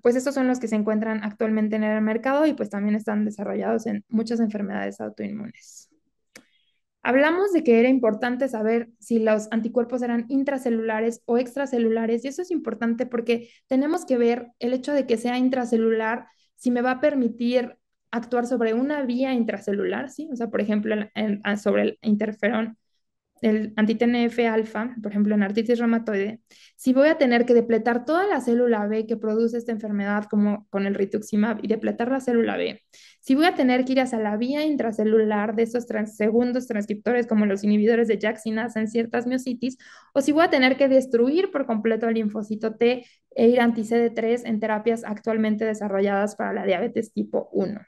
S2: Pues estos son los que se encuentran actualmente en el mercado y pues también están desarrollados en muchas enfermedades autoinmunes. Hablamos de que era importante saber si los anticuerpos eran intracelulares o extracelulares y eso es importante porque tenemos que ver el hecho de que sea intracelular si me va a permitir actuar sobre una vía intracelular, ¿sí? O sea, por ejemplo, sobre el interferón, el anti-TNF alfa, por ejemplo, en artritis reumatoide, si voy a tener que depletar toda la célula B que produce esta enfermedad, como con el rituximab, y depletar la célula B, si voy a tener que ir hacia la vía intracelular de esos segundos transcriptores, como los inhibidores de JAK sinasa en ciertas miocitis, o si voy a tener que destruir por completo el linfocito T e ir anti-CD3 en terapias actualmente desarrolladas para la diabetes tipo 1.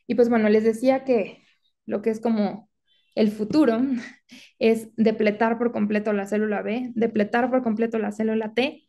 S2: Y pues bueno, les decía que lo que es como el futuro es depletar por completo la célula B, depletar por completo la célula T,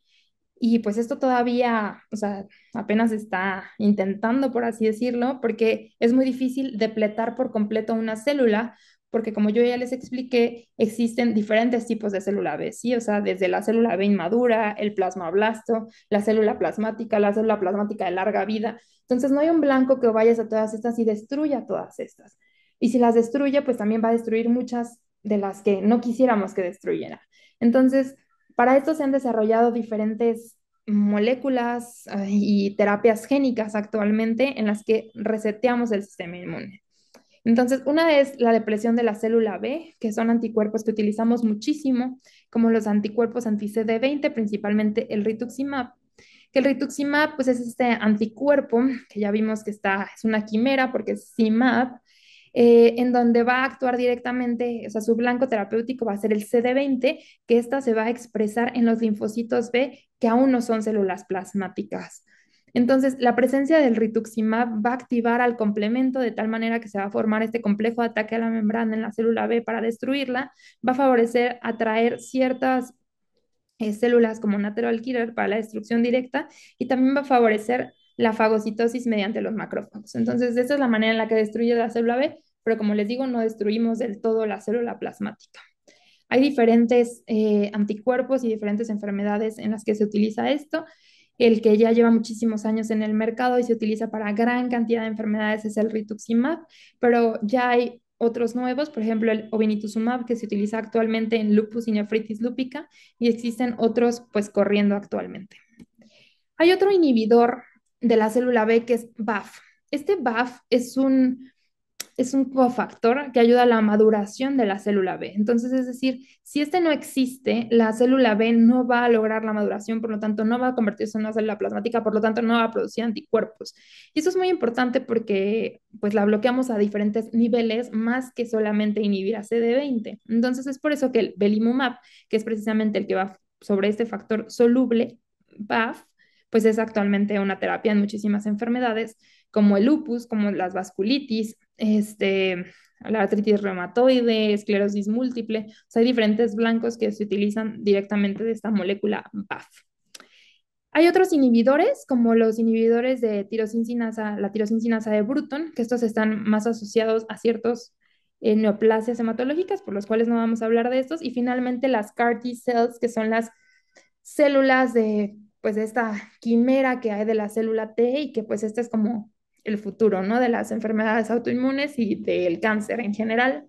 S2: y pues esto todavía, o sea, apenas está intentando, por así decirlo, porque es muy difícil depletar por completo una célula, porque como yo ya les expliqué, existen diferentes tipos de célula B, ¿sí? O sea, desde la célula B inmadura, el plasmablasto, la célula plasmática de larga vida. Entonces, no hay un blanco que vayas a todas estas y destruya todas estas. Y si las destruye, pues también va a destruir muchas de las que no quisiéramos que destruyera. Entonces, para esto se han desarrollado diferentes moléculas y terapias génicas actualmente en las que reseteamos el sistema inmune. Entonces, una es la depresión de la célula B, que son anticuerpos que utilizamos muchísimo, como los anticuerpos anti-CD20, principalmente el rituximab. Que el rituximab, pues es este anticuerpo que ya vimos que es una quimera porque es CIMAB, en donde va a actuar directamente, o sea, su blanco terapéutico va a ser el CD20, que esta se va a expresar en los linfocitos B, que aún no son células plasmáticas. Entonces, la presencia del rituximab va a activar al complemento de tal manera que se va a formar este complejo de ataque a la membrana en la célula B para destruirla, va a favorecer atraer ciertas células como natural killer para la destrucción directa y también va a favorecer la fagocitosis mediante los macrófagos. Entonces, esta es la manera en la que destruye la célula B, pero como les digo, no destruimos del todo la célula plasmática. Hay diferentes anticuerpos y diferentes enfermedades en las que se utiliza esto. El que ya lleva muchísimos años en el mercado y se utiliza para gran cantidad de enfermedades es el rituximab, pero ya hay otros nuevos, por ejemplo el obinutuzumab que se utiliza actualmente en lupus y nefritis lúpica y existen otros pues corriendo actualmente. Hay otro inhibidor de la célula B que es BAFF. Este BAFF es un cofactor que ayuda a la maduración de la célula B. Entonces, es decir, si este no existe, la célula B no va a lograr la maduración, por lo tanto, no va a convertirse en una célula plasmática, por lo tanto, no va a producir anticuerpos. Y eso es muy importante porque pues la bloqueamos a diferentes niveles más que solamente inhibir a CD20. Entonces, es por eso que el belimumab, que es precisamente el que va sobre este factor soluble, BAFF, pues es actualmente una terapia en muchísimas enfermedades, como el lupus, como las vasculitis, la artritis reumatoide, esclerosis múltiple. O sea, hay diferentes blancos que se utilizan directamente de esta molécula BAFF. Hay otros inhibidores, como los inhibidores de tirosina la tirosina de Bruton, que estos están más asociados a ciertos neoplasias hematológicas, por los cuales no vamos a hablar de estos. Y finalmente las CAR T cells, que son las células de, pues, de esta quimera que hay de la célula T y que pues esta es como el futuro, ¿no? De las enfermedades autoinmunes y del cáncer en general.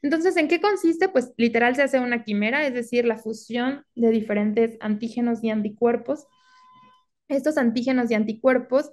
S2: Entonces, ¿en qué consiste? Pues literal se hace una quimera, es decir, la fusión de diferentes antígenos y anticuerpos. Estos antígenos y anticuerpos,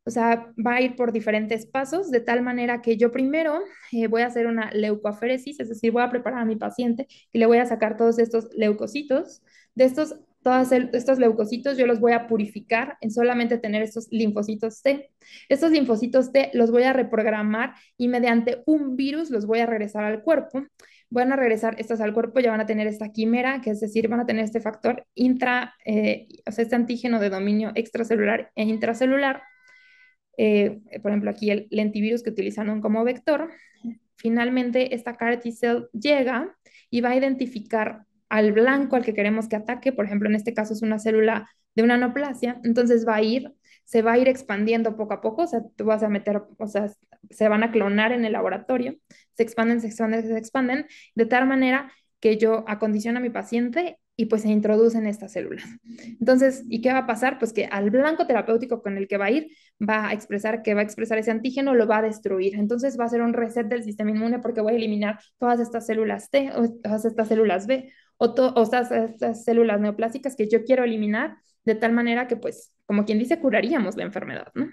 S2: o sea, va a ir por diferentes pasos, de tal manera que yo primero voy a hacer una leucoaféresis, es decir, voy a preparar a mi paciente y le voy a sacar todos estos leucocitos. De estos leucocitos yo los voy a purificar en solamente tener estos linfocitos T. Estos linfocitos T los voy a reprogramar y mediante un virus los voy a regresar al cuerpo. Van a regresar estas al cuerpo, ya van a tener esta quimera, que es decir, van a tener este factor o sea, este antígeno de dominio extracelular e intracelular. Por ejemplo, aquí el lentivirus que utilizan como vector. Finalmente, esta CAR T-cell llega y va a identificar al blanco al que queremos que ataque. Por ejemplo, en este caso es una célula de una neoplasia. Entonces se va a ir expandiendo poco a poco. O sea, tú vas a meter, o sea, se van a clonar en el laboratorio. Se expanden, se expanden, se expanden, de tal manera que yo acondiciono a mi paciente y pues se introducen estas células. Entonces, ¿y qué va a pasar? Pues que al blanco terapéutico con el que va a ir, va a expresar ese antígeno, lo va a destruir. Entonces va a ser un reset del sistema inmune porque voy a eliminar todas estas células T o todas estas células B o estas células neoplásicas que yo quiero eliminar de tal manera que, pues, como quien dice, curaríamos la enfermedad, ¿no?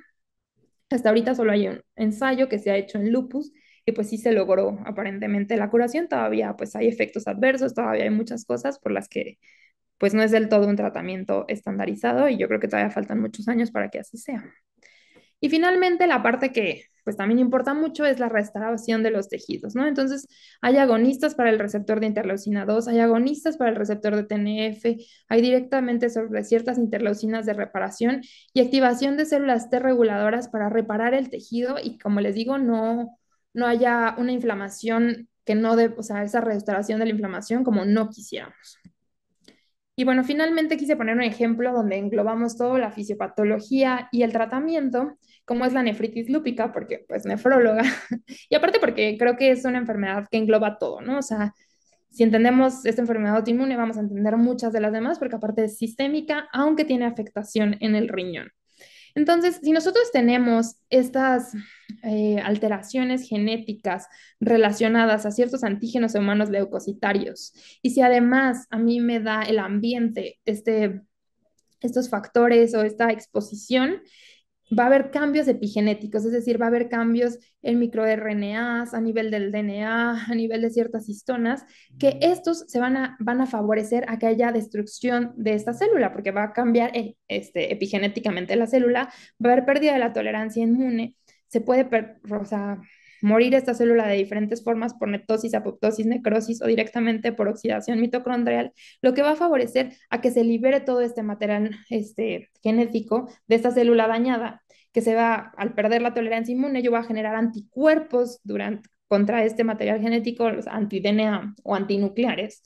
S2: Hasta ahorita solo hay un ensayo que se ha hecho en lupus y pues sí se logró aparentemente la curación. Todavía pues hay efectos adversos, todavía hay muchas cosas por las que pues no es del todo un tratamiento estandarizado y yo creo que todavía faltan muchos años para que así sea. Y finalmente, la parte que pues también importa mucho es la restauración de los tejidos, ¿no? Entonces, hay agonistas para el receptor de interleucina 2, hay agonistas para el receptor de TNF, hay directamente sobre ciertas interleucinas de reparación y activación de células T reguladoras para reparar el tejido y, como les digo, no haya una inflamación que no de, o sea, esa restauración de la inflamación como no quisiéramos. Y bueno, finalmente quise poner un ejemplo donde englobamos todo, la fisiopatología y el tratamiento, como es la nefritis lúpica, porque pues nefróloga, y aparte porque creo que es una enfermedad que engloba todo, ¿no? O sea, si entendemos esta enfermedad autoinmune, vamos a entender muchas de las demás, porque aparte es sistémica, aunque tiene afectación en el riñón. Entonces, si nosotros tenemos estas alteraciones genéticas relacionadas a ciertos antígenos humanos leucocitarios, y si además a mí me da el ambiente estos factores o esta exposición, va a haber cambios epigenéticos, es decir, va a haber cambios en microRNAs, a nivel del DNA, a nivel de ciertas histonas, que estos van a favorecer a que haya destrucción de esta célula, porque va a cambiar epigenéticamente la célula, va a haber pérdida de la tolerancia inmune, se puede, o sea, morir esta célula de diferentes formas por netosis, apoptosis, necrosis o directamente por oxidación mitocondrial, lo que va a favorecer a que se libere todo este material genético de esta célula dañada, que se va, al perder la tolerancia inmune, yo va a generar anticuerpos contra este material genético, los anti-DNA o antinucleares.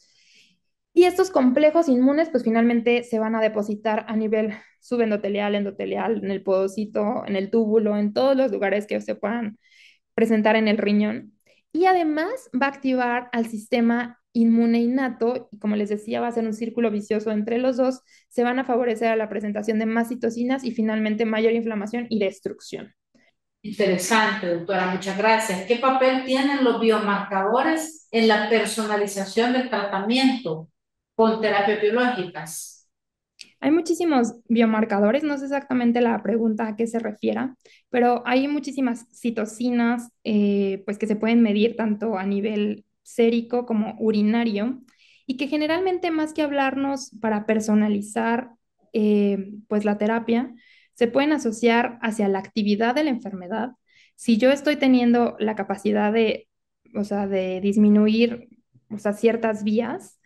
S2: Y estos complejos inmunes, pues finalmente se van a depositar a nivel subendotelial, endotelial, en el podocito, en el túbulo, en todos los lugares que se puedan presentar en el riñón. Y además va a activar al sistema inmune innato y como les decía, va a ser un círculo vicioso entre los dos, se van a favorecer a la presentación de más citocinas y finalmente mayor inflamación y destrucción.
S1: Interesante, doctora, muchas gracias. ¿Qué papel tienen los biomarcadores en la personalización del tratamiento con terapias biológicas?
S2: Hay muchísimos biomarcadores, no sé exactamente la pregunta a qué se refiera, pero hay muchísimas citocinas pues que se pueden medir tanto a nivel sérico como urinario y que generalmente más que hablarnos para personalizar pues la terapia, se pueden asociar hacia la actividad de la enfermedad. Si yo estoy teniendo la capacidad de, o sea, de disminuir, o sea, ciertas vías,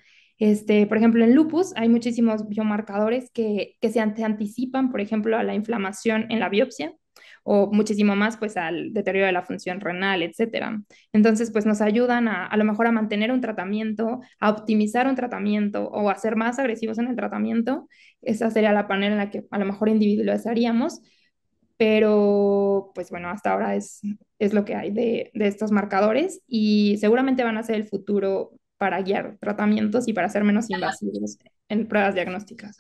S2: por ejemplo, en lupus hay muchísimos biomarcadores que se anticipan, por ejemplo, a la inflamación en la biopsia o muchísimo más pues al deterioro de la función renal, etcétera. Entonces, pues nos ayudan a lo mejor a mantener un tratamiento, a optimizar un tratamiento o a ser más agresivos en el tratamiento. Esa sería la manera en la que a lo mejor individualizaríamos, pero pues bueno, hasta ahora es lo que hay de estos marcadores y seguramente van a ser el futuro para guiar tratamientos y para ser menos invasivos en pruebas diagnósticas.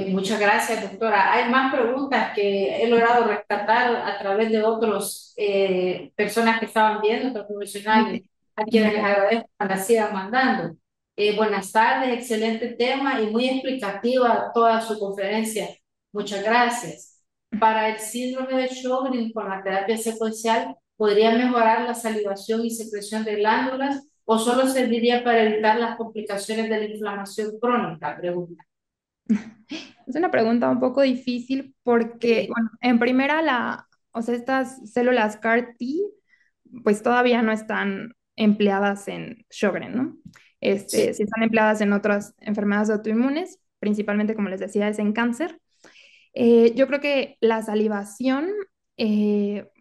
S1: Muchas gracias, doctora. Hay más preguntas que he logrado rescatar a través de otros personas que estaban viendo, otros profesionales, a quienes les agradezco que las sigan mandando. Buenas tardes, excelente tema y muy explicativa toda su conferencia. Muchas gracias. Para el síndrome de Sjögren con la terapia secuencial, ¿podría mejorar la salivación y secreción de glándulas o solo serviría para evitar las complicaciones de la inflamación crónica? Pregunta.
S2: Es una pregunta un poco difícil porque, bueno, en primera, o sea, estas células CAR-T, pues todavía no están empleadas en Sjögren, ¿no?
S1: Sí.
S2: Sí están empleadas en otras enfermedades autoinmunes, principalmente, como les decía, es en cáncer. Yo creo que la salivación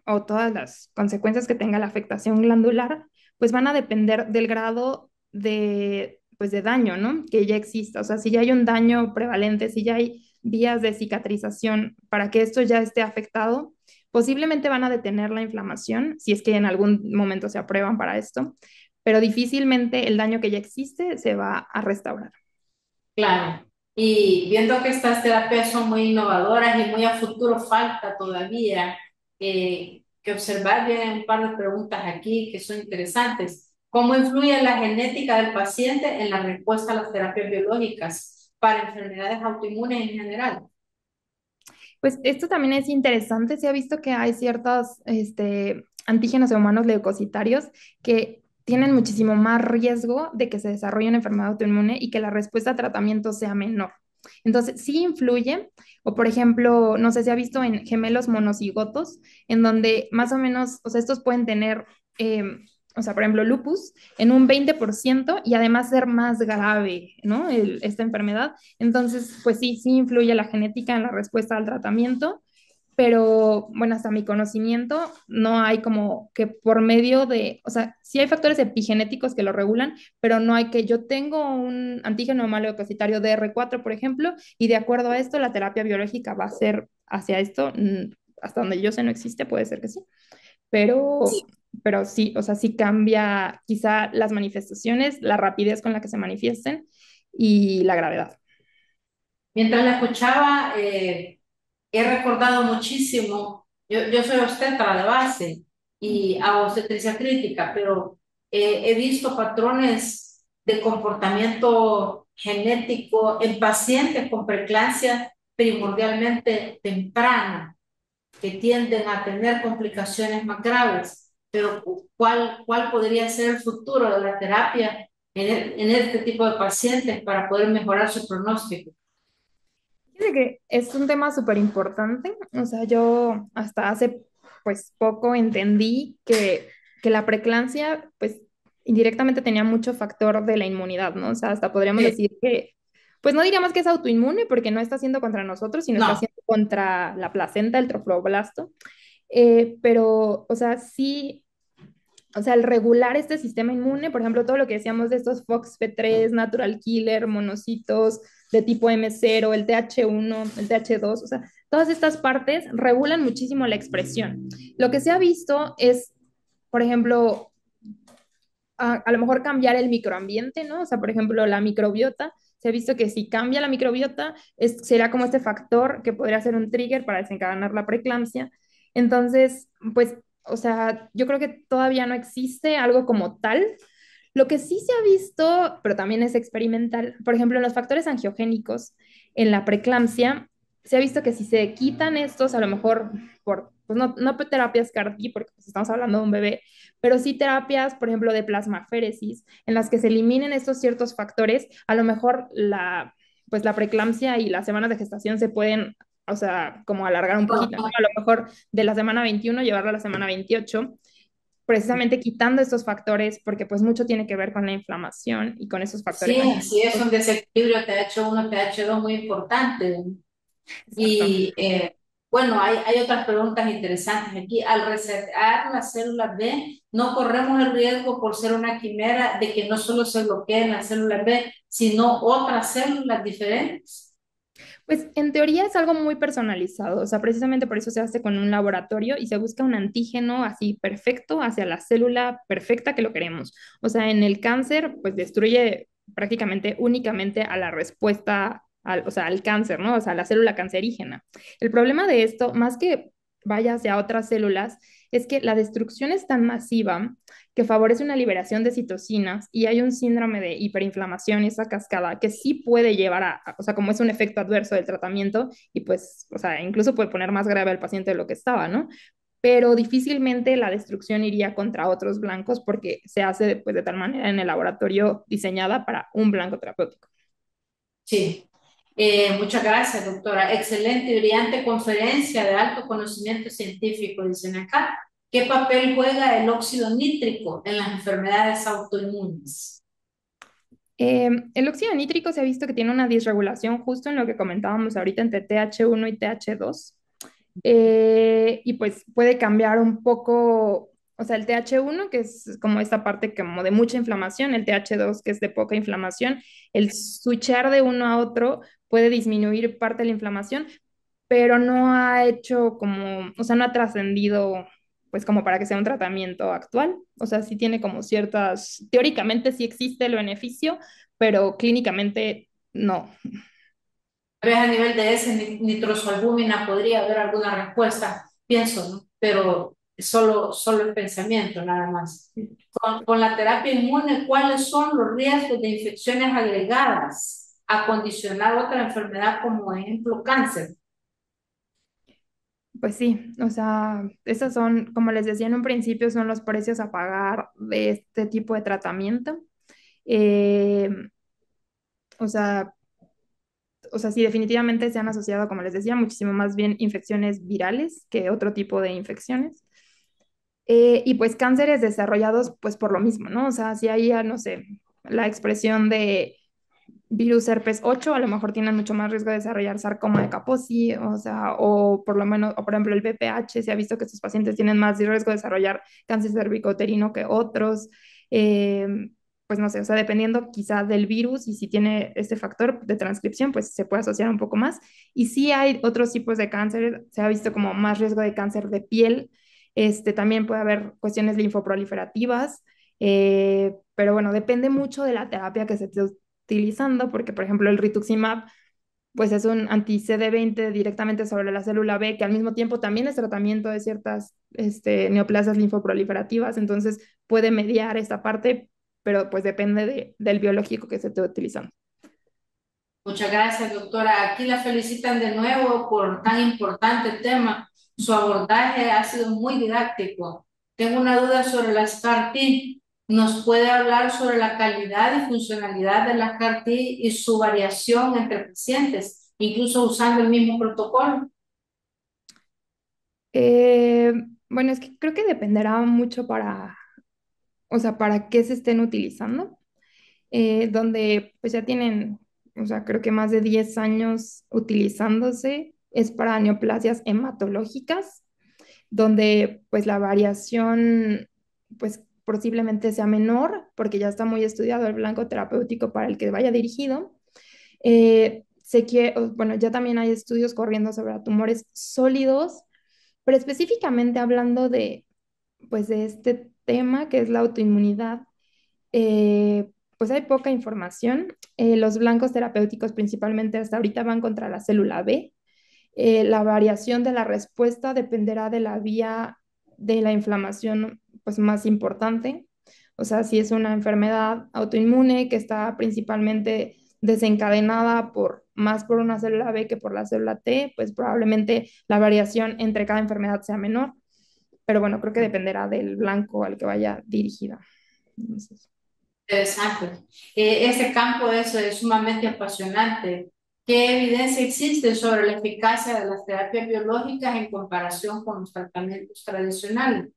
S2: o todas las consecuencias que tenga la afectación glandular, pues van a depender del grado de, pues de daño, ¿no? Que ya exista. O sea, si ya hay un daño prevalente, si ya hay vías de cicatrización para que esto ya esté afectado, posiblemente van a detener la inflamación, si es que en algún momento se aprueban para esto, pero difícilmente el daño que ya existe se va a restaurar.
S1: Claro, y viendo que estas terapias son muy innovadoras y muy a futuro falta todavía que observar, vienen un par de preguntas aquí que son interesantes. ¿Cómo influye la genética del paciente en la respuesta a las terapias biológicas para enfermedades autoinmunes en general?
S2: Pues esto también es interesante. Se ha visto que hay ciertos antígenos humanos leucocitarios que tienen muchísimo más riesgo de que se desarrolle una enfermedad autoinmune y que la respuesta a tratamiento sea menor. Entonces, sí influye, o por ejemplo, no sé si ha visto en gemelos monocigotos, en donde más o menos, o sea, estos pueden tener, eh, o sea, por ejemplo, lupus en un 20% y además ser más grave, ¿no? Esta enfermedad. Entonces, pues sí, sí influye la genética en la respuesta al tratamiento, pero bueno, hasta mi conocimiento no hay como que por medio de, o sea, sí hay factores epigenéticos que lo regulan, pero no hay que yo tengo un antígeno leucocitario DR4, por ejemplo, y de acuerdo a esto la terapia biológica va a ser hacia esto, hasta donde yo sé no existe, puede ser que sí, pero pero sí, o sea, sí cambia quizá las manifestaciones, la rapidez con la que se manifiesten y la gravedad.
S1: Mientras la escuchaba, he recordado muchísimo, yo soy obstetra de base y hago obstetricia crítica, pero he visto patrones de comportamiento genético en pacientes con preeclampsia primordialmente temprana, que tienden a tener complicaciones más graves. Pero ¿cuál podría ser el futuro de la terapia en este tipo de pacientes para poder mejorar su pronóstico?
S2: Fíjate que es un tema súper importante. O sea, yo hasta hace pues poco entendí que la preeclampsia pues indirectamente tenía mucho factor de la inmunidad, ¿no? O sea, hasta podríamos
S1: Sí.
S2: decir que, pues no diríamos que es autoinmune porque no está haciendo contra nosotros, sino está
S1: No.
S2: haciendo contra la placenta, el trofoblast. Pero, o sea, sí, o sea, el regular este sistema inmune, por ejemplo, todo lo que decíamos de estos FOXP3, Natural Killer, monocitos de tipo M0, el TH1, el TH2, o sea, todas estas partes regulan muchísimo la expresión. Lo que se ha visto es, por ejemplo, a lo mejor cambiar el microambiente, ¿no? O sea, por ejemplo, la microbiota. Se ha visto que si cambia la microbiota, será como este factor que podría ser un trigger para desencadenar la preeclampsia. Entonces, pues, o sea, yo creo que todavía no existe algo como tal. Lo que sí se ha visto, pero también es experimental, por ejemplo, en los factores angiogénicos en la preeclampsia, se ha visto que si se quitan estos, a lo mejor por, pues no terapias CAR-T, porque pues estamos hablando de un bebé, pero sí terapias, por ejemplo, de plasmaféresis, en las que se eliminen estos ciertos factores, a lo mejor pues la preeclampsia y las semanas de gestación se pueden, o sea, como alargar un poquito, ¿no? A lo mejor de la semana 21 llevarla a la semana 28, precisamente quitando estos factores, porque pues mucho tiene que ver con la inflamación y con esos factores
S1: Sí, sí, es
S2: angiogénicos.
S1: un desequilibrio TH1, TH2 muy importante.
S2: Exacto.
S1: Y bueno, hay otras preguntas interesantes aquí. Al resetear las células B, ¿no corremos el riesgo por ser una quimera de que no solo se bloqueen las células B, sino otras células diferentes?
S2: Pues en teoría es algo muy personalizado, o sea, precisamente por eso se hace con un laboratorio y se busca un antígeno así perfecto hacia la célula perfecta que lo queremos. O sea, en el cáncer, pues destruye prácticamente únicamente a la respuesta o sea, al cáncer, ¿no? O sea, a la célula cancerígena. El problema de esto, más que vaya hacia otras células, es que la destrucción es tan masiva que favorece una liberación de citocinas y hay un síndrome de hiperinflamación y esa cascada que sí puede llevar o sea, como es un efecto adverso del tratamiento y pues, o sea, incluso puede poner más grave al paciente de lo que estaba, ¿no? Pero difícilmente la destrucción iría contra otros blancos porque se hace pues, de tal manera en el laboratorio diseñada para un blanco terapéutico.
S1: Sí. Muchas gracias, doctora. Excelente y brillante conferencia de alto conocimiento científico, dicen acá. ¿Qué papel juega el óxido nítrico en las enfermedades autoinmunes?
S2: El óxido nítrico se ha visto que tiene una disregulación justo en lo que comentábamos ahorita entre TH1 y TH2. Y pues puede cambiar un poco, o sea, el TH1, que es como esta parte como de mucha inflamación, el TH2, que es de poca inflamación, el switchar de uno a otro puede disminuir parte de la inflamación, pero no ha hecho como, o sea, no ha trascendido pues como para que sea un tratamiento actual. O sea, sí tiene como ciertas, teóricamente sí existe el beneficio, pero clínicamente no.
S1: Tal vez a nivel de ese nitrosoalbúmina podría haber alguna respuesta, pienso, ¿no? Pero solo el pensamiento, nada más. Con la terapia inmune, ¿cuáles son los riesgos de infecciones agregadas a condicionar otra enfermedad como ejemplo cáncer?
S2: Pues sí, o sea, esos son, como les decía en un principio, son los precios a pagar de este tipo de tratamiento. Eh, o sea, o sea, sí, definitivamente se han asociado, como les decía, muchísimo más bien infecciones virales que otro tipo de infecciones. Y pues cánceres desarrollados, pues por lo mismo, ¿no? O sea, si hay, no sé, la expresión de virus herpes 8 a lo mejor tienen mucho más riesgo de desarrollar sarcoma de Kaposi, o sea, o por lo menos, o por ejemplo el VPH, se ha visto que estos pacientes tienen más riesgo de desarrollar cáncer cervicouterino que otros. Eh, pues no sé, o sea, dependiendo quizá del virus y si tiene este factor de transcripción, pues se puede asociar un poco más. Y sí hay otros tipos de cáncer, se ha visto como más riesgo de cáncer de piel, también puede haber cuestiones linfoproliferativas, pero bueno, depende mucho de la terapia que se esté utilizando, porque por ejemplo el rituximab, pues es un anti-CD20 directamente sobre la célula B, que al mismo tiempo también es tratamiento de ciertas neoplasias linfoproliferativas, entonces puede mediar esta parte, pero pues depende del biológico que se esté utilizando.
S1: Muchas gracias, doctora. Aquí la felicitan de nuevo por tan importante tema. Su abordaje ha sido muy didáctico. Tengo una duda sobre las CAR-T. ¿Nos puede hablar sobre la calidad y funcionalidad de las CAR-T y su variación entre pacientes, incluso usando el mismo protocolo?
S2: Eh, bueno, es que creo que dependerá mucho para, o sea, para qué se estén utilizando. Donde pues ya tienen, o sea, creo que más de 10 años utilizándose, es para neoplasias hematológicas, donde pues la variación pues posiblemente sea menor, porque ya está muy estudiado el blanco terapéutico para el que vaya dirigido. Bueno, ya también hay estudios corriendo sobre tumores sólidos, pero específicamente hablando de, pues, de este tema que es la autoinmunidad, pues hay poca información. Los blancos terapéuticos principalmente hasta ahorita van contra la célula B. La variación de la respuesta dependerá de la vía de la inflamación pues, más importante. O sea, si es una enfermedad autoinmune que está principalmente desencadenada más por una célula B que por la célula T, pues probablemente la variación entre cada enfermedad sea menor. Pero bueno, creo que dependerá del blanco al que vaya dirigida. Entonces,
S1: Interesante. Este campo es sumamente apasionante. ¿Qué evidencia existe sobre la eficacia de las terapias biológicas en comparación con los tratamientos tradicionales?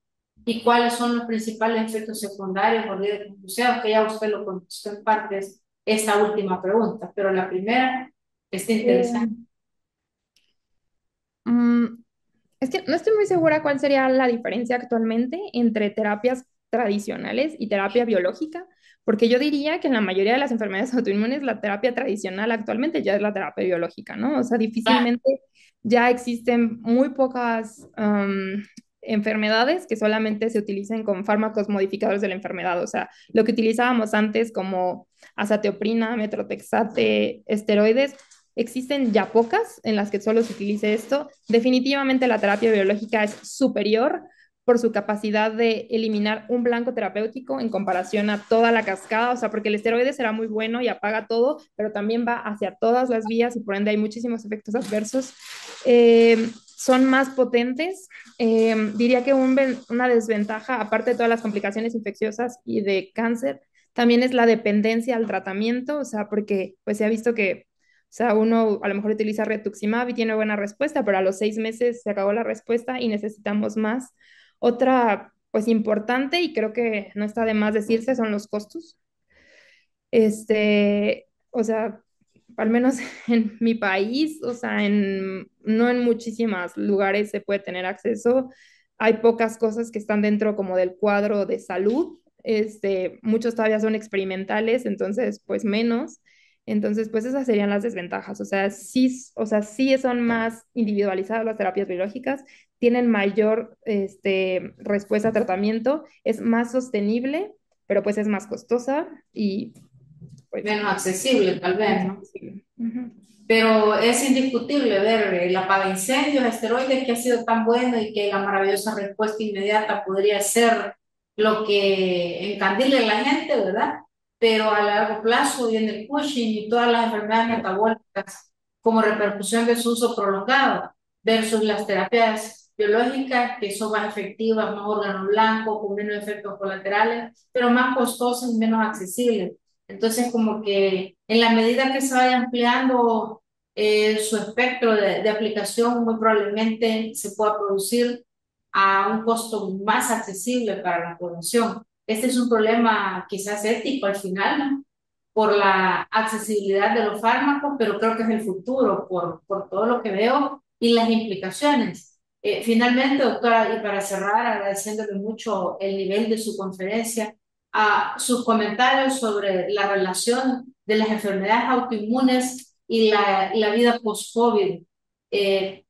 S1: ¿Y cuáles son los principales efectos secundarios o riesgos asociados? Que ya usted lo contestó en partes esta última pregunta, pero la primera está interesante.
S2: eh, mm, es que no estoy muy segura cuál sería la diferencia actualmente entre terapias tradicionales y terapia biológica, porque yo diría que en la mayoría de las enfermedades autoinmunes la terapia tradicional actualmente ya es la terapia biológica, ¿no? O sea, difícilmente ya existen muy pocas enfermedades que solamente se utilicen con fármacos modificadores de la enfermedad. O sea, lo que utilizábamos antes como azateoprina, metrotexate, esteroides, existen ya pocas en las que solo se utilice esto. Definitivamente la terapia biológica es superior por su capacidad de eliminar un blanco terapéutico en comparación a toda la cascada, o sea, porque el esteroide será muy bueno y apaga todo, pero también va hacia todas las vías y por ende hay muchísimos efectos adversos. Son más potentes. Diría que una desventaja, aparte de todas las complicaciones infecciosas y de cáncer, también es la dependencia al tratamiento, o sea, porque pues se ha visto que, o sea, uno a lo mejor utiliza rituximab y tiene buena respuesta, pero a los 6 meses se acabó la respuesta y necesitamos más. Otra, pues importante, y creo que no está de más decirse, son los costos. O sea, al menos en mi país, o sea, no en muchísimos lugares se puede tener acceso. Hay pocas cosas que están dentro como del cuadro de salud. Muchos todavía son experimentales, entonces, pues menos. Entonces, pues esas serían las desventajas. O sea, sí son más individualizadas las terapias biológicas, tienen mayor respuesta a tratamiento, es más sostenible, pero pues es más costosa y pues
S1: Menos accesible tal vez,
S2: menos
S1: ¿no?
S2: accesible. Ujú.
S1: Pero es indiscutible ver el apaga-incendios, esteroides que ha sido tan bueno y que la maravillosa respuesta inmediata podría ser lo que encandile a la gente, ¿verdad? Pero a largo plazo viene el Cushing y todas las enfermedades metabólicas como repercusión de su uso prolongado versus las terapias biológicas que son más efectivas, más órgano blanco, con menos efectos colaterales, pero más costosas y menos accesibles. Entonces, como que en la medida que se vaya ampliando su espectro de aplicación, muy probablemente se pueda producir a un costo más accesible para la población. Este es un problema quizás ético al final, ¿no? Por la accesibilidad de los fármacos, pero creo que es el futuro por todo lo que veo y las implicaciones. Finalmente, doctora, y para cerrar, agradeciéndole mucho el nivel de su conferencia, a sus comentarios sobre la relación de las enfermedades autoinmunes y la vida post-COVID, eh,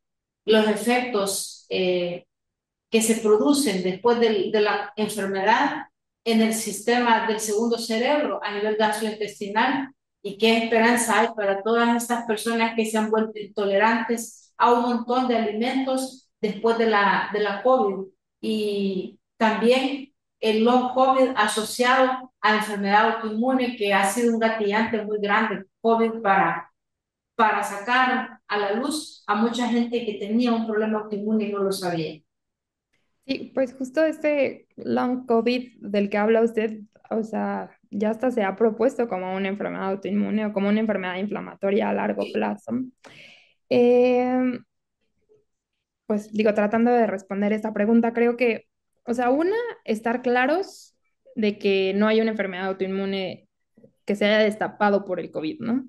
S1: los efectos que se producen después de la enfermedad en el sistema del segundo cerebro a nivel gastrointestinal y qué esperanza hay para todas estas personas que se han vuelto intolerantes a un montón de alimentos después de la COVID y también el long COVID asociado a enfermedad autoinmune que ha sido un gatillante muy grande COVID para sacar a la luz a mucha gente que tenía un problema autoinmune y no lo sabía.
S2: Sí, pues justo este long COVID del que habla usted, o sea, ya hasta se ha propuesto como una enfermedad autoinmune o como una enfermedad inflamatoria a largo plazo. Eh, pues digo, tratando de responder esta pregunta, creo que, o sea, una, estar claros de que no hay una enfermedad autoinmune que se haya destapado por el COVID, ¿no?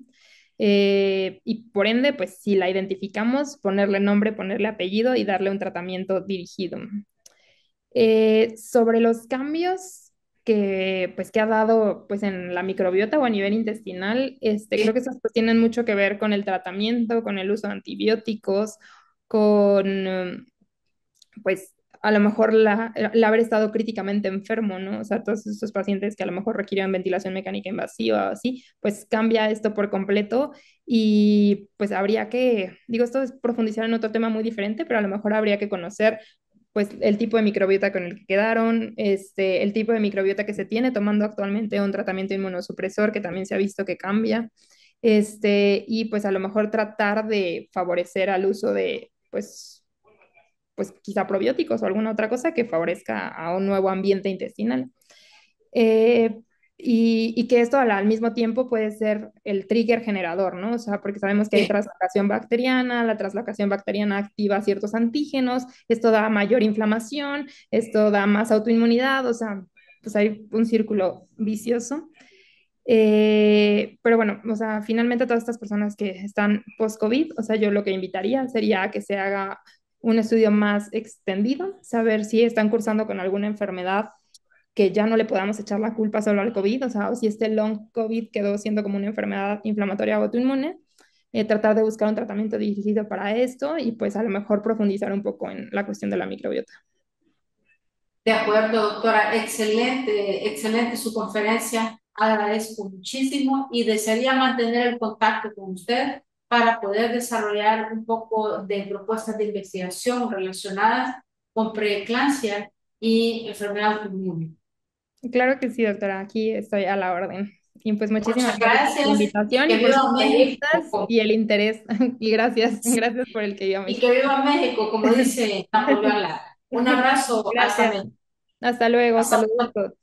S2: Y por ende, pues si la identificamos, ponerle nombre, ponerle apellido y darle un tratamiento dirigido. Sobre los cambios pues, que ha dado pues, en la microbiota o a nivel intestinal, creo que estos pues, tienen mucho que ver con el tratamiento, con el uso de antibióticos, con pues a lo mejor el haber estado críticamente enfermo, ¿no? O sea, todos estos pacientes que a lo mejor requieren ventilación mecánica invasiva o así, pues cambia esto por completo y pues habría que, digo, esto es profundizar en otro tema muy diferente, pero a lo mejor habría que conocer pues el tipo de microbiota con el que quedaron, el tipo de microbiota que se tiene tomando actualmente un tratamiento inmunosupresor que también se ha visto que cambia, y pues a lo mejor tratar de favorecer al uso de, pues quizá probióticos o alguna otra cosa que favorezca a un nuevo ambiente intestinal. Eh, y que esto al mismo tiempo puede ser el trigger generador, ¿no? O sea, porque sabemos que hay translocación bacteriana, la translocación bacteriana activa ciertos antígenos, esto da mayor inflamación, esto da más autoinmunidad, o sea, pues hay un círculo vicioso. Pero bueno, o sea, finalmente todas estas personas que están post-COVID, o sea, yo lo que invitaría sería a que se haga un estudio más extendido, saber si están cursando con alguna enfermedad que ya no le podamos echar la culpa solo al COVID, o sea, o si este long COVID quedó siendo como una enfermedad inflamatoria o autoinmune, tratar de buscar un tratamiento dirigido para esto y pues a lo mejor profundizar un poco en la cuestión de la microbiota.
S1: De acuerdo, doctora. Excelente, excelente su conferencia. Agradezco muchísimo y desearía mantener el contacto con usted para poder desarrollar un poco de propuestas de investigación relacionadas con preeclampsia y enfermedad autoinmune.
S2: Claro que sí, doctora, aquí estoy a la orden. Y pues muchísimas
S1: Muchas
S2: gracias por la
S1: gracias y
S2: invitación
S1: que
S2: y por sus
S1: viva
S2: preguntas
S1: México.
S2: y el interés. Y gracias, gracias por el que viva
S1: Y que
S2: México.
S1: viva México, como dice Napoleón Lara. Un abrazo hasta
S2: Gracias.
S1: México.
S2: Hasta luego.
S1: Hasta
S2: Saludos a todos.